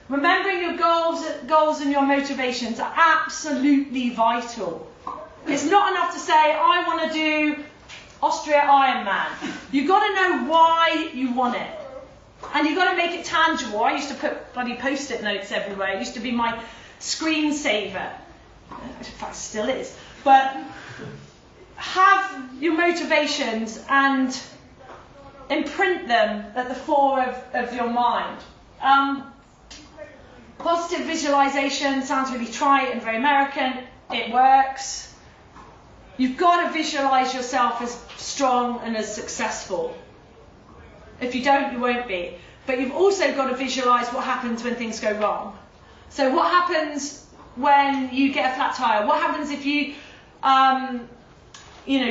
Remembering your goals and your motivations are absolutely vital. It's not enough to say, I want to do Austria Ironman. You've got to know why you want it. And you've got to make it tangible. I used to put bloody post-it notes everywhere. It used to be my screensaver. In fact, it still is. But have your motivations and imprint them at the fore of your mind. Positive visualization sounds really trite and very American. It works. You've got to visualize yourself as strong and as successful. If you don't, you won't be. But you've also got to visualize what happens when things go wrong. So what happens when you get a flat tire? What happens if you,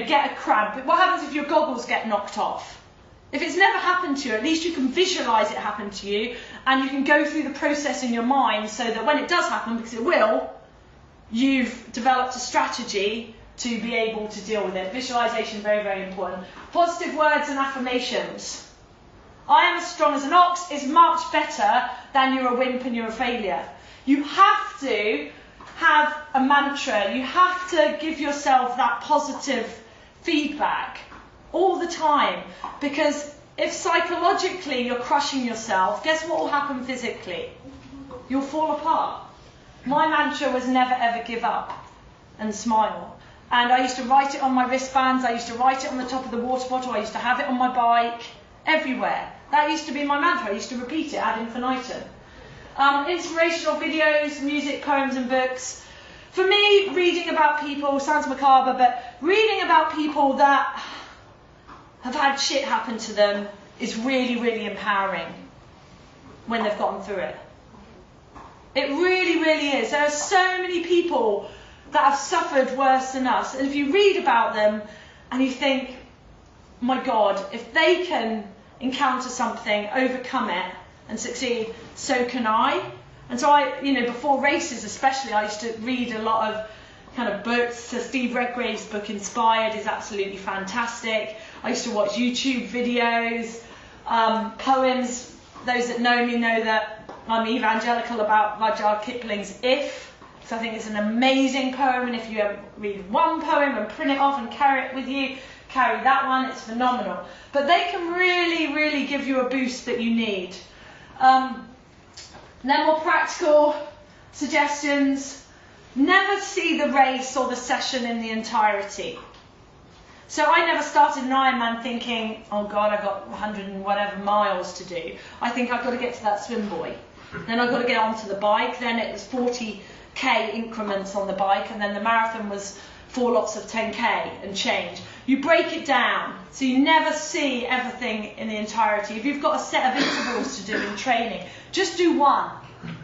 get a cramp? What happens if your goggles get knocked off? If it's never happened to you, at least you can visualize it happen to you, and you can go through the process in your mind so that when it does happen, because it will, you've developed a strategy to be able to deal with it. Visualization, very, very important. Positive words and affirmations. I am as strong as an ox is much better than you're a wimp and you're a failure. You have to have a mantra. You have to give yourself that positive feedback all the time, because if psychologically you're crushing yourself, guess what will happen physically? You'll fall apart. My mantra was never ever give up and smile. And I used to write it on my wristbands, I used to write it on the top of the water bottle, I used to have it on my bike, everywhere. That used to be my mantra, I used to repeat it ad infinitum. Inspirational videos, music, poems and books. For me, reading about people, sounds macabre, but reading about people that have had shit happen to them is really, really empowering when they've gotten through it. It really, really is. There are so many people that have suffered worse than us. And if you read about them and you think, my God, if they can encounter something, overcome it and succeed, so can I. And so before races especially, I used to read a lot of kind of books. So Steve Redgrave's book Inspired is absolutely fantastic. I used to watch YouTube videos, poems. Those that know me know that I'm evangelical about Rudyard Kipling's If. So I think it's an amazing poem, and if you ever read one poem and print it off and carry it with you, carry that one, it's phenomenal. But they can really, really give you a boost that you need. Then more practical suggestions. Never see the race or the session in the entirety. So I never started an Ironman thinking, oh God, I've got 100 and whatever miles to do. I think I've got to get to that swim buoy. Then I've got to get onto the bike. Then it was 40k increments on the bike, and then the marathon was 4 lots of 10k and change. You break it down, so you never see everything in the entirety. If you've got a set of intervals to do in training, just do one,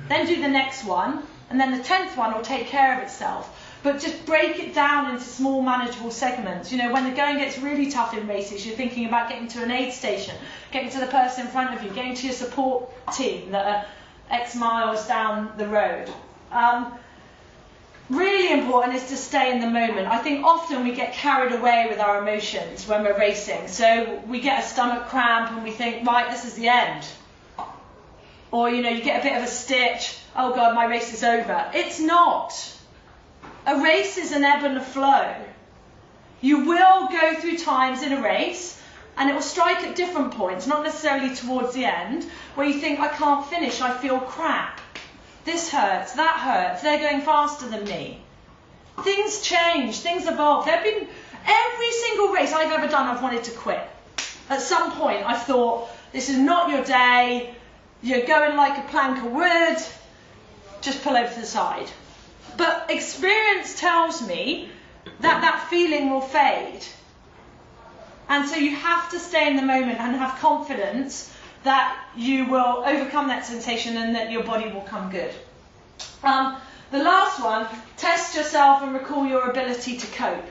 then do the next one, and then the 10th one will take care of itself. But just break it down into small manageable segments. When the going gets really tough in races, you're thinking about getting to an aid station, getting to the person in front of you, getting to your support team that are X miles down the road. Really important is to stay in the moment. I think often we get carried away with our emotions when we're racing. So we get a stomach cramp and we think, right, this is the end. Or, you get a bit of a stitch, oh God, my race is over. It's not. A race is an ebb and a flow. You will go through times in a race, and it will strike at different points, not necessarily towards the end, where you think, I can't finish, I feel crap. This hurts, that hurts, they're going faster than me. Things change, things evolve. There have been, every single race I've ever done, I've wanted to quit. At some point, I've thought, this is not your day, you're going like a plank of wood, just pull over to the side. But experience tells me that that feeling will fade. And so you have to stay in the moment and have confidence that you will overcome that sensation and that your body will come good. The last one, test yourself and recall your ability to cope.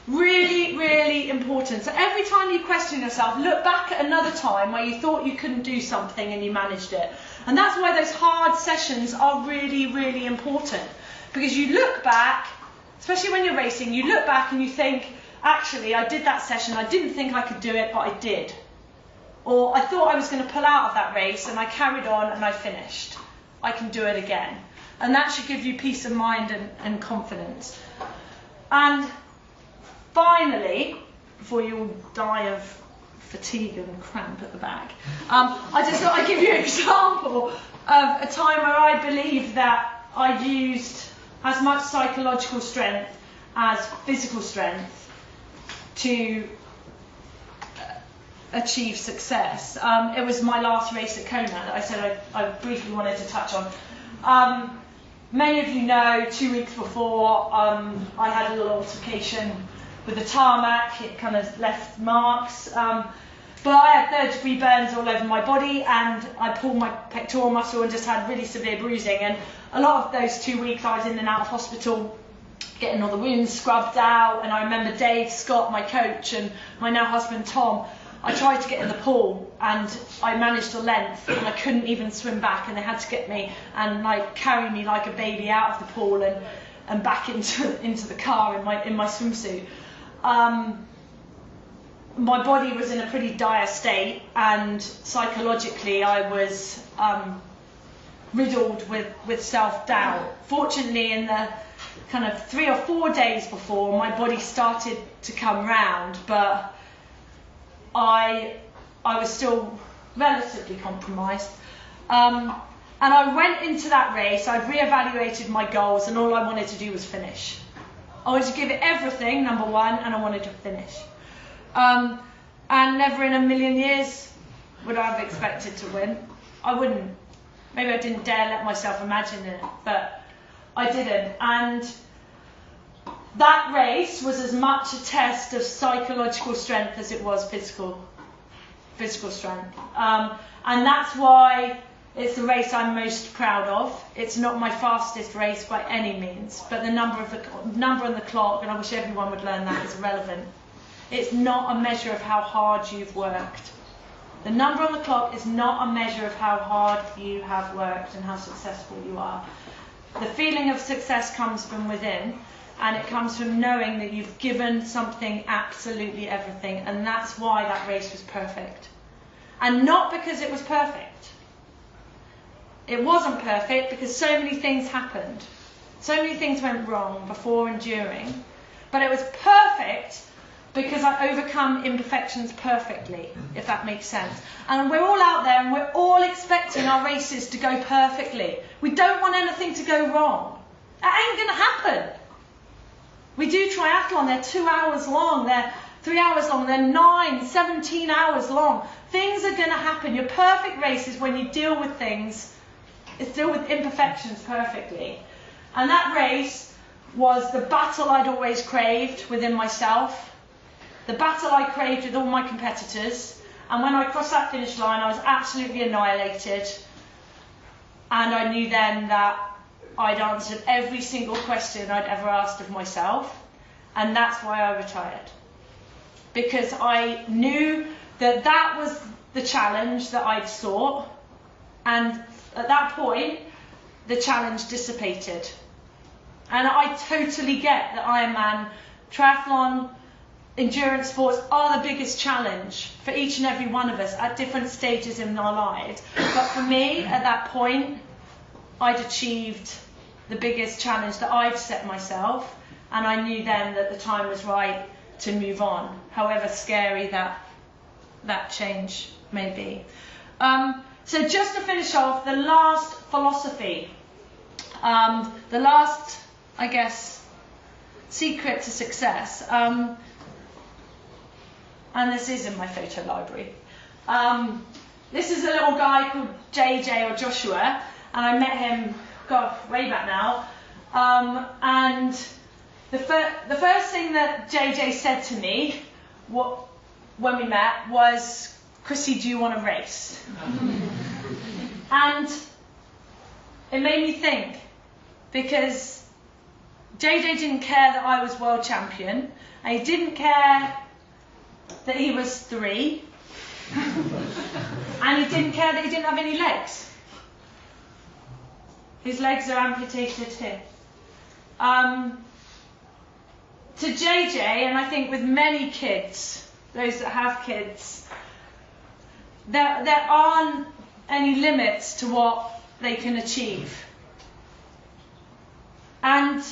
Really, really important. So every time you question yourself, look back at another time where you thought you couldn't do something and you managed it. And that's why those hard sessions are really, really important. Because you look back, especially when you're racing, you look back and you think, actually, I did that session, I didn't think I could do it, but I did. Or I thought I was going to pull out of that race and I carried on and I finished. I can do it again. And that should give you peace of mind and confidence. And finally, before you all die of fatigue and cramp at the back, I just thought I'd give you an example of a time where I believe that I used as much psychological strength as physical strength to achieve success. It was my last race at Kona that I said I briefly wanted to touch on. Many of you know, 2 weeks before, I had a little altercation with the tarmac. It kind of left marks. But I had third-degree burns all over my body, and I pulled my pectoral muscle and just had really severe bruising. And a lot of those 2 weeks I was in and out of hospital, getting all the wounds scrubbed out. And I remember Dave Scott, my coach, and my now husband Tom, I tried to get in the pool and I managed a length and I couldn't even swim back, and they had to get me and like carry me like a baby out of the pool and back into the car in my swimsuit. My body was in a pretty dire state, and psychologically I was riddled with self-doubt. Fortunately, in the kind of 3 or 4 days before, my body started to come round, but I was still relatively compromised. And I went into that race, I'd re-evaluated my goals, and all I wanted to do was finish. I wanted to give it everything, number one, and I wanted to finish. And never in a million years would I have expected to win. I wouldn't. Maybe I didn't dare let myself imagine it, but I didn't. And that race was as much a test of psychological strength as it was physical strength. And that's why it's the race I'm most proud of. It's not my fastest race by any means, but the number on the clock, and I wish everyone would learn that, is irrelevant. It's not a measure of how hard you've worked. The number on the clock is not a measure of how hard you have worked and how successful you are. The feeling of success comes from within, and it comes from knowing that you've given something absolutely everything, and that's why that race was perfect. And not because it was perfect. It wasn't perfect because so many things happened. So many things went wrong before and during, but it was perfect because I overcome imperfections perfectly, if that makes sense. And we're all out there and we're all expecting our races to go perfectly. We don't want anything to go wrong. That ain't going to happen. We do triathlon, they're 2 hours long, they're 3 hours long, they're 9, 17 hours long. Things are going to happen. Your perfect race is when you deal with things, deal with imperfections perfectly. And that race was the battle I'd always craved within myself. The battle I craved with all my competitors, and when I crossed that finish line I was absolutely annihilated, and I knew then that I'd answered every single question I'd ever asked of myself, and that's why I retired. Because I knew that that was the challenge that I'd sought, and at that point the challenge dissipated. And I totally get that Ironman, triathlon, endurance sports are the biggest challenge for each and every one of us at different stages in our lives. But for me, at that point, I'd achieved the biggest challenge that I'd set myself, and I knew then that the time was right to move on, however scary that change may be. So just to finish off, the last philosophy, the last, I guess, secret to success. And this is in my photo library. This is a little guy called JJ or Joshua, and I met him, God, way back now. And the first thing that JJ said to me when we met was, "Chrissie, do you want to race?" And it made me think, because JJ didn't care that I was world champion, and he didn't care that he was 3, and he didn't care that he didn't have any legs. His legs are amputated here. To JJ, and I think with many kids, those that have kids, there aren't any limits to what they can achieve. And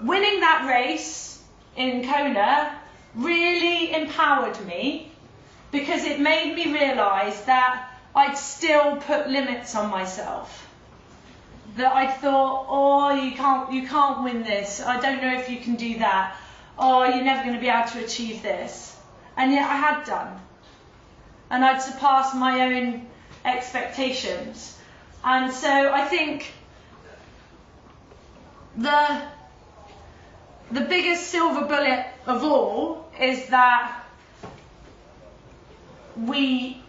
winning that race in Kona really empowered me, because it made me realise that I'd still put limits on myself. That I thought, oh, you can't win this. I don't know if you can do that. Oh, you're never going to be able to achieve this. And yet I had done. And I'd surpassed my own expectations. And so I think the biggest silver bullet of all is that we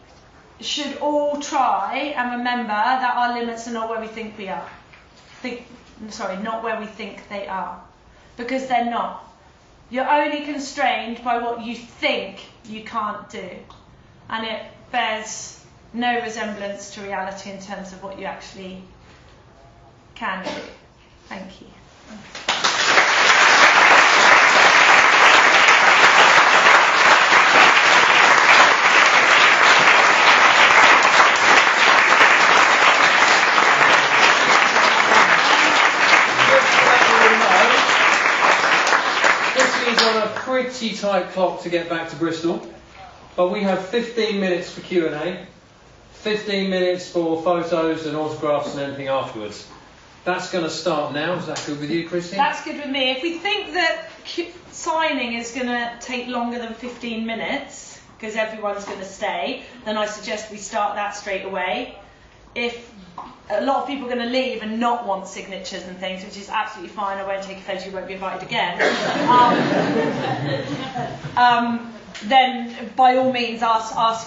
should all try and remember that our limits are not where we think we are. not where we think they are, because they're not. You're only constrained by what you think you can't do, and it bears no resemblance to reality in terms of what you actually can do. Thank you. Chrissie's on a pretty tight clock to get back to Bristol, but we have 15 minutes for Q&A, 15 minutes for photos and autographs and anything afterwards. That's going to start now. Is that good with you, Chrissie? That's good with me. If we think that signing is going to take longer than 15 minutes, because everyone's going to stay, then I suggest we start that straight away. If a lot of people are going to leave and not want signatures and things, which is absolutely fine, I won't take offence, you won't be invited again. Then by all means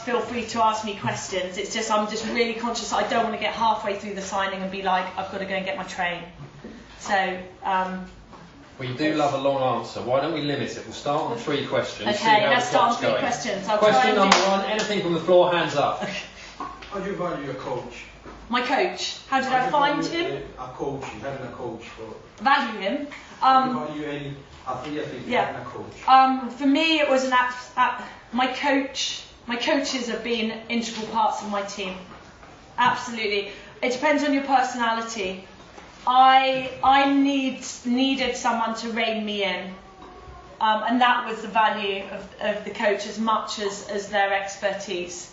feel free to ask me questions. It's just I'm just really conscious I don't want to get halfway through the signing and be like, I've got to go and get my train. So we do love a long answer. Why don't we limit it? We'll start on 3 questions. Okay, let's start on 3 questions. Question number 1, anything from the floor, hands up. How do you value a coach? My coach. How did I find him? A coach, having a coach. Value him. How do you value any athlete having a coach? For me, it was my coach. My coaches have been integral parts of my team. Absolutely. It depends on your personality. I needed someone to rein me in, and that was the value of the coach as much as their expertise.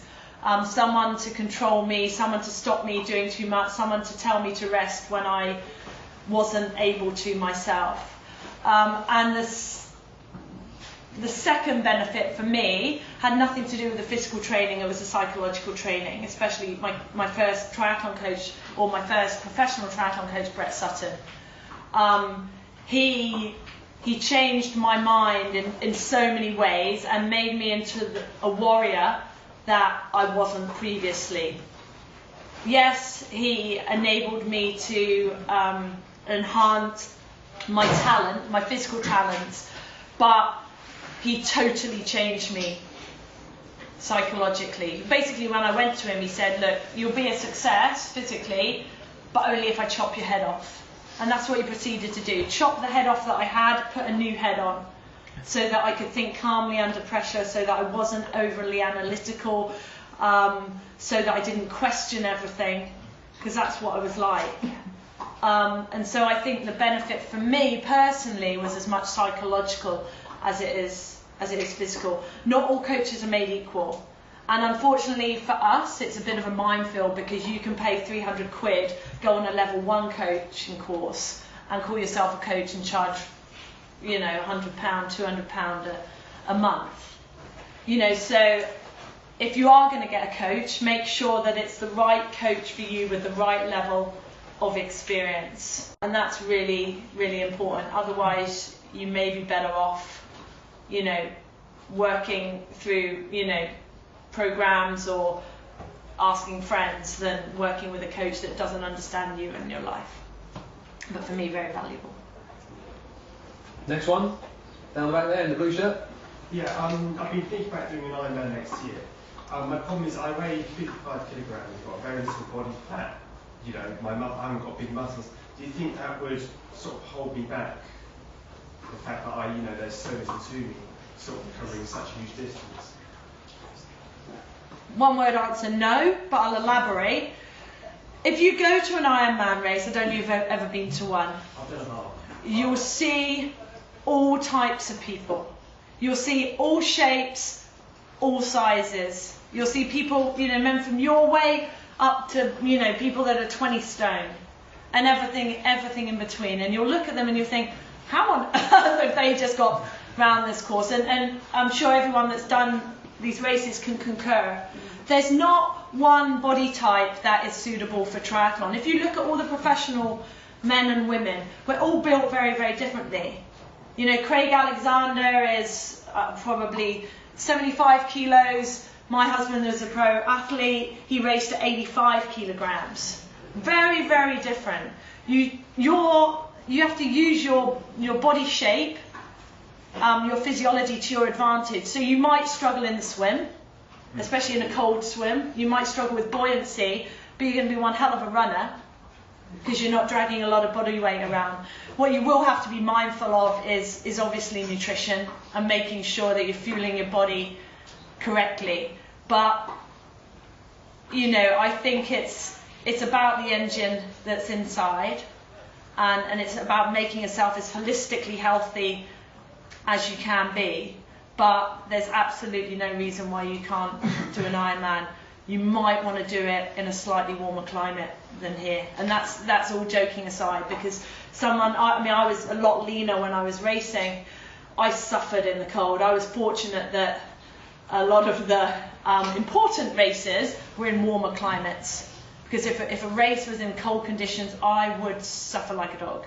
Someone to control me, someone to stop me doing too much, someone to tell me to rest when I wasn't able to myself. And the second benefit for me had nothing to do with the physical training, it was the psychological training, especially my first triathlon coach, or my first professional triathlon coach, Brett Sutton. He changed my mind in so many ways and made me into a warrior that I wasn't previously. Yes, he enabled me to enhance my talent, my physical talents, but he totally changed me psychologically. Basically, when I went to him, he said, look, you'll be a success physically, but only if I chop your head off. And that's what he proceeded to do. Chop the head off that I had, put a new head on, so that I could think calmly under pressure, so that I wasn't overly analytical, so that I didn't question everything, because that's what I was like. And so I think the benefit for me personally was as much psychological as it is physical. Not all coaches are made equal. And unfortunately for us, it's a bit of a minefield, because you can pay 300 quid, go on a level 1 coaching course, and call yourself a coach and charge, £100, £200 a month. So if you are going to get a coach, make sure that it's the right coach for you with the right level of experience. And that's really, really important. Otherwise, you may be better off, working through, programs or asking friends than working with a coach that doesn't understand you and your life. But for me, very valuable. Next one, down the back there in the blue shirt. Yeah, I've been thinking about doing an Ironman next year. My problem is I weigh 55 kilograms, I've got very little body fat. I haven't got big muscles. Do you think that would sort of hold me back? The fact that there's so little to me, sort of covering such a huge distance. One word answer, no, but I'll elaborate. If you go to an Ironman race, I don't know if you've ever been to one, I've done a lot. you'll see all types of people. You'll see all shapes, all sizes. You'll see people, men from your weight up to, people that are 20 stone, and everything in between. And you'll look at them and you'll think, how on earth have they just got round this course? And I'm sure everyone that's done these races can concur. There's not one body type that is suitable for triathlon. If you look at all the professional men and women, we're all built very, very differently. Craig Alexander is probably 75 kilos. My husband is a pro athlete. He raced at 85 kilograms. Very, very different. you have to use your body shape, your physiology to your advantage. So you might struggle in the swim, especially in a cold swim. You might struggle with buoyancy, but you're going to be one hell of a runner because you're not dragging a lot of body weight around. What you will have to be mindful of is obviously nutrition and making sure that you're fueling your body correctly. But I think it's about the engine that's inside, and it's about making yourself as holistically healthy as you can be. But there's absolutely no reason why you can't do an Ironman. You might want to do it in a slightly warmer climate than here, and that's all joking aside, because I was a lot leaner when I was racing. I suffered in the cold. I was fortunate that a lot of the important races were in warmer climates, because if a race was in cold conditions, I would suffer like a dog.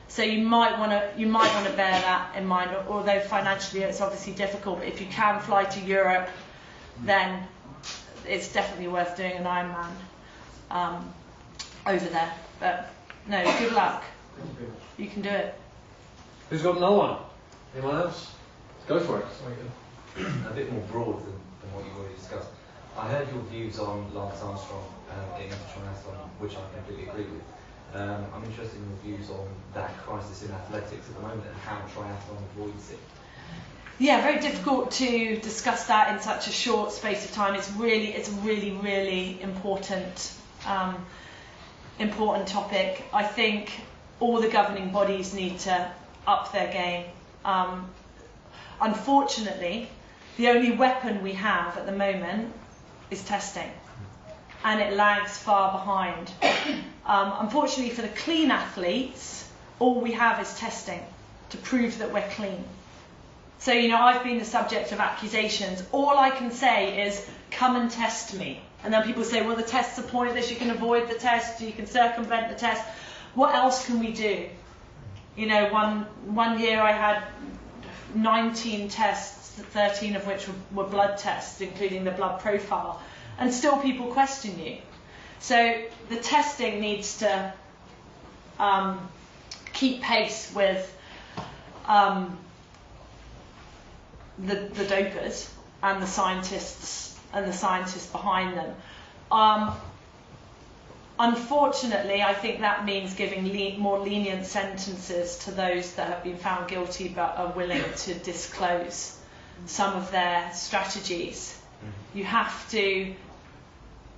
So you might want to bear that in mind. Although financially it's obviously difficult, but if you can fly to Europe, then it's definitely worth doing an Ironman over there. But no, good luck. You can do it. Who's got another one? Anyone else? Go for it. A bit more broad than what you've already discussed. I heard your views on Lance Armstrong getting into triathlon, which I completely agree with. I'm interested in your views on that crisis in athletics at the moment and how triathlon avoids it. Yeah, very difficult to discuss that in such a short space of time. It's a really important topic. I think all the governing bodies need to up their game. Unfortunately, the only weapon we have at the moment is testing, and it lags far behind. Unfortunately for the clean athletes, all we have is testing to prove that we're clean. So, I've been the subject of accusations. All I can say is, come and test me. And then people say, well, the tests are pointless, you can avoid the test, you can circumvent the test. What else can we do? One year I had 19 tests, 13 of which were blood tests, including the blood profile. And still people question you. So the testing needs to keep pace with the dopers and the scientists behind them. Unfortunately, I think that means giving more lenient sentences to those that have been found guilty but are willing to disclose some of their strategies. You have to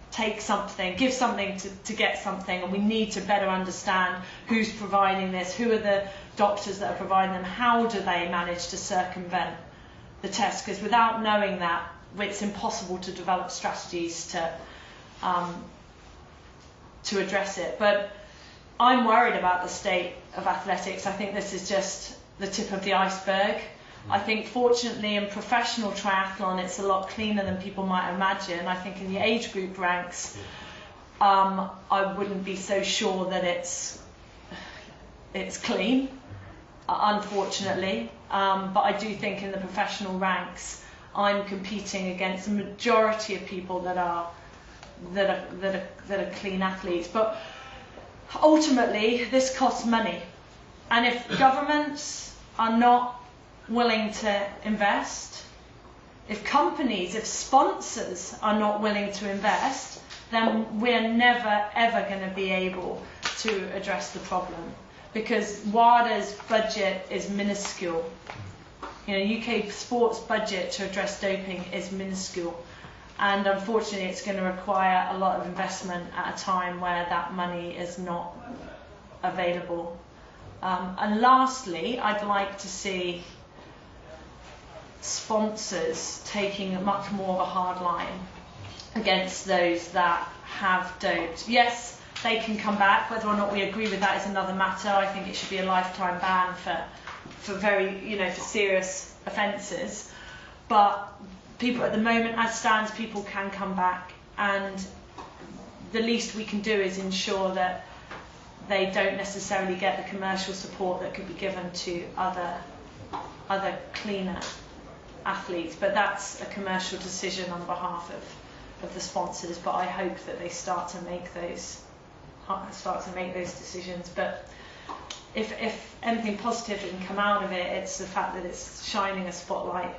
take something, give something to get something, and we need to better understand who's providing this, who are the doctors that are providing them, how do they manage to circumvent the test, because without knowing that, it's impossible to develop strategies to address it. But I'm worried about the state of athletics. I think this is just the tip of the iceberg. I think fortunately in professional triathlon it's a lot cleaner than people might imagine. I think in the age group ranks I wouldn't be so sure that it's clean, unfortunately. But I do think in the professional ranks I'm competing against a majority of people that are clean athletes. But ultimately this costs money, and if governments are not willing to invest, if companies, if sponsors are not willing to invest, then we're never ever going to be able to address the problem, because WADA's budget is minuscule. UK sports budget to address doping is minuscule, and unfortunately it's going to require a lot of investment at a time where that money is not available. And lastly, I'd like to see sponsors taking a much more of a hard line against those that have doped. Yes, they can come back. Whether or not we agree with that is another matter. I think it should be a lifetime ban for very, for serious offences. But people at the moment, as stands, people can come back, and the least we can do is ensure that they don't necessarily get the commercial support that could be given to other cleaner athletes. But that's a commercial decision on behalf of the sponsors, but I hope that they start to make those start to make those decisions. But if anything positive can come out of it, it's the fact that it's shining a spotlight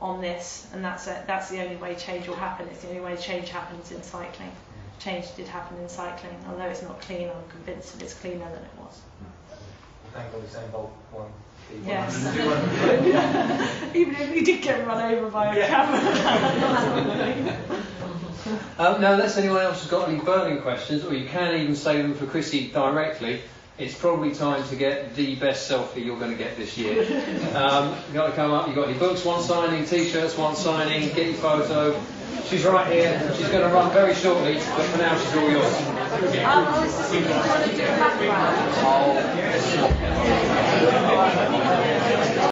on this, and that's the only way change will happen. It's the only way change happens in cycling. Change did happen in cycling, although it's not clean. I'm convinced that it's cleaner than it was. Thank God Usain Bolt won. Yes. Even if he did get run over by a camera. Now, unless anyone else has got any burning questions, or you can even say them for Chrissie directly, it's probably time to get the best selfie you're going to get this year. You've got to come up, you've got your books, one signing, t-shirts, one signing, get your photo. She's right here, she's going to run very shortly, but for now she's all yours. I was just thinking, do you want to do a background?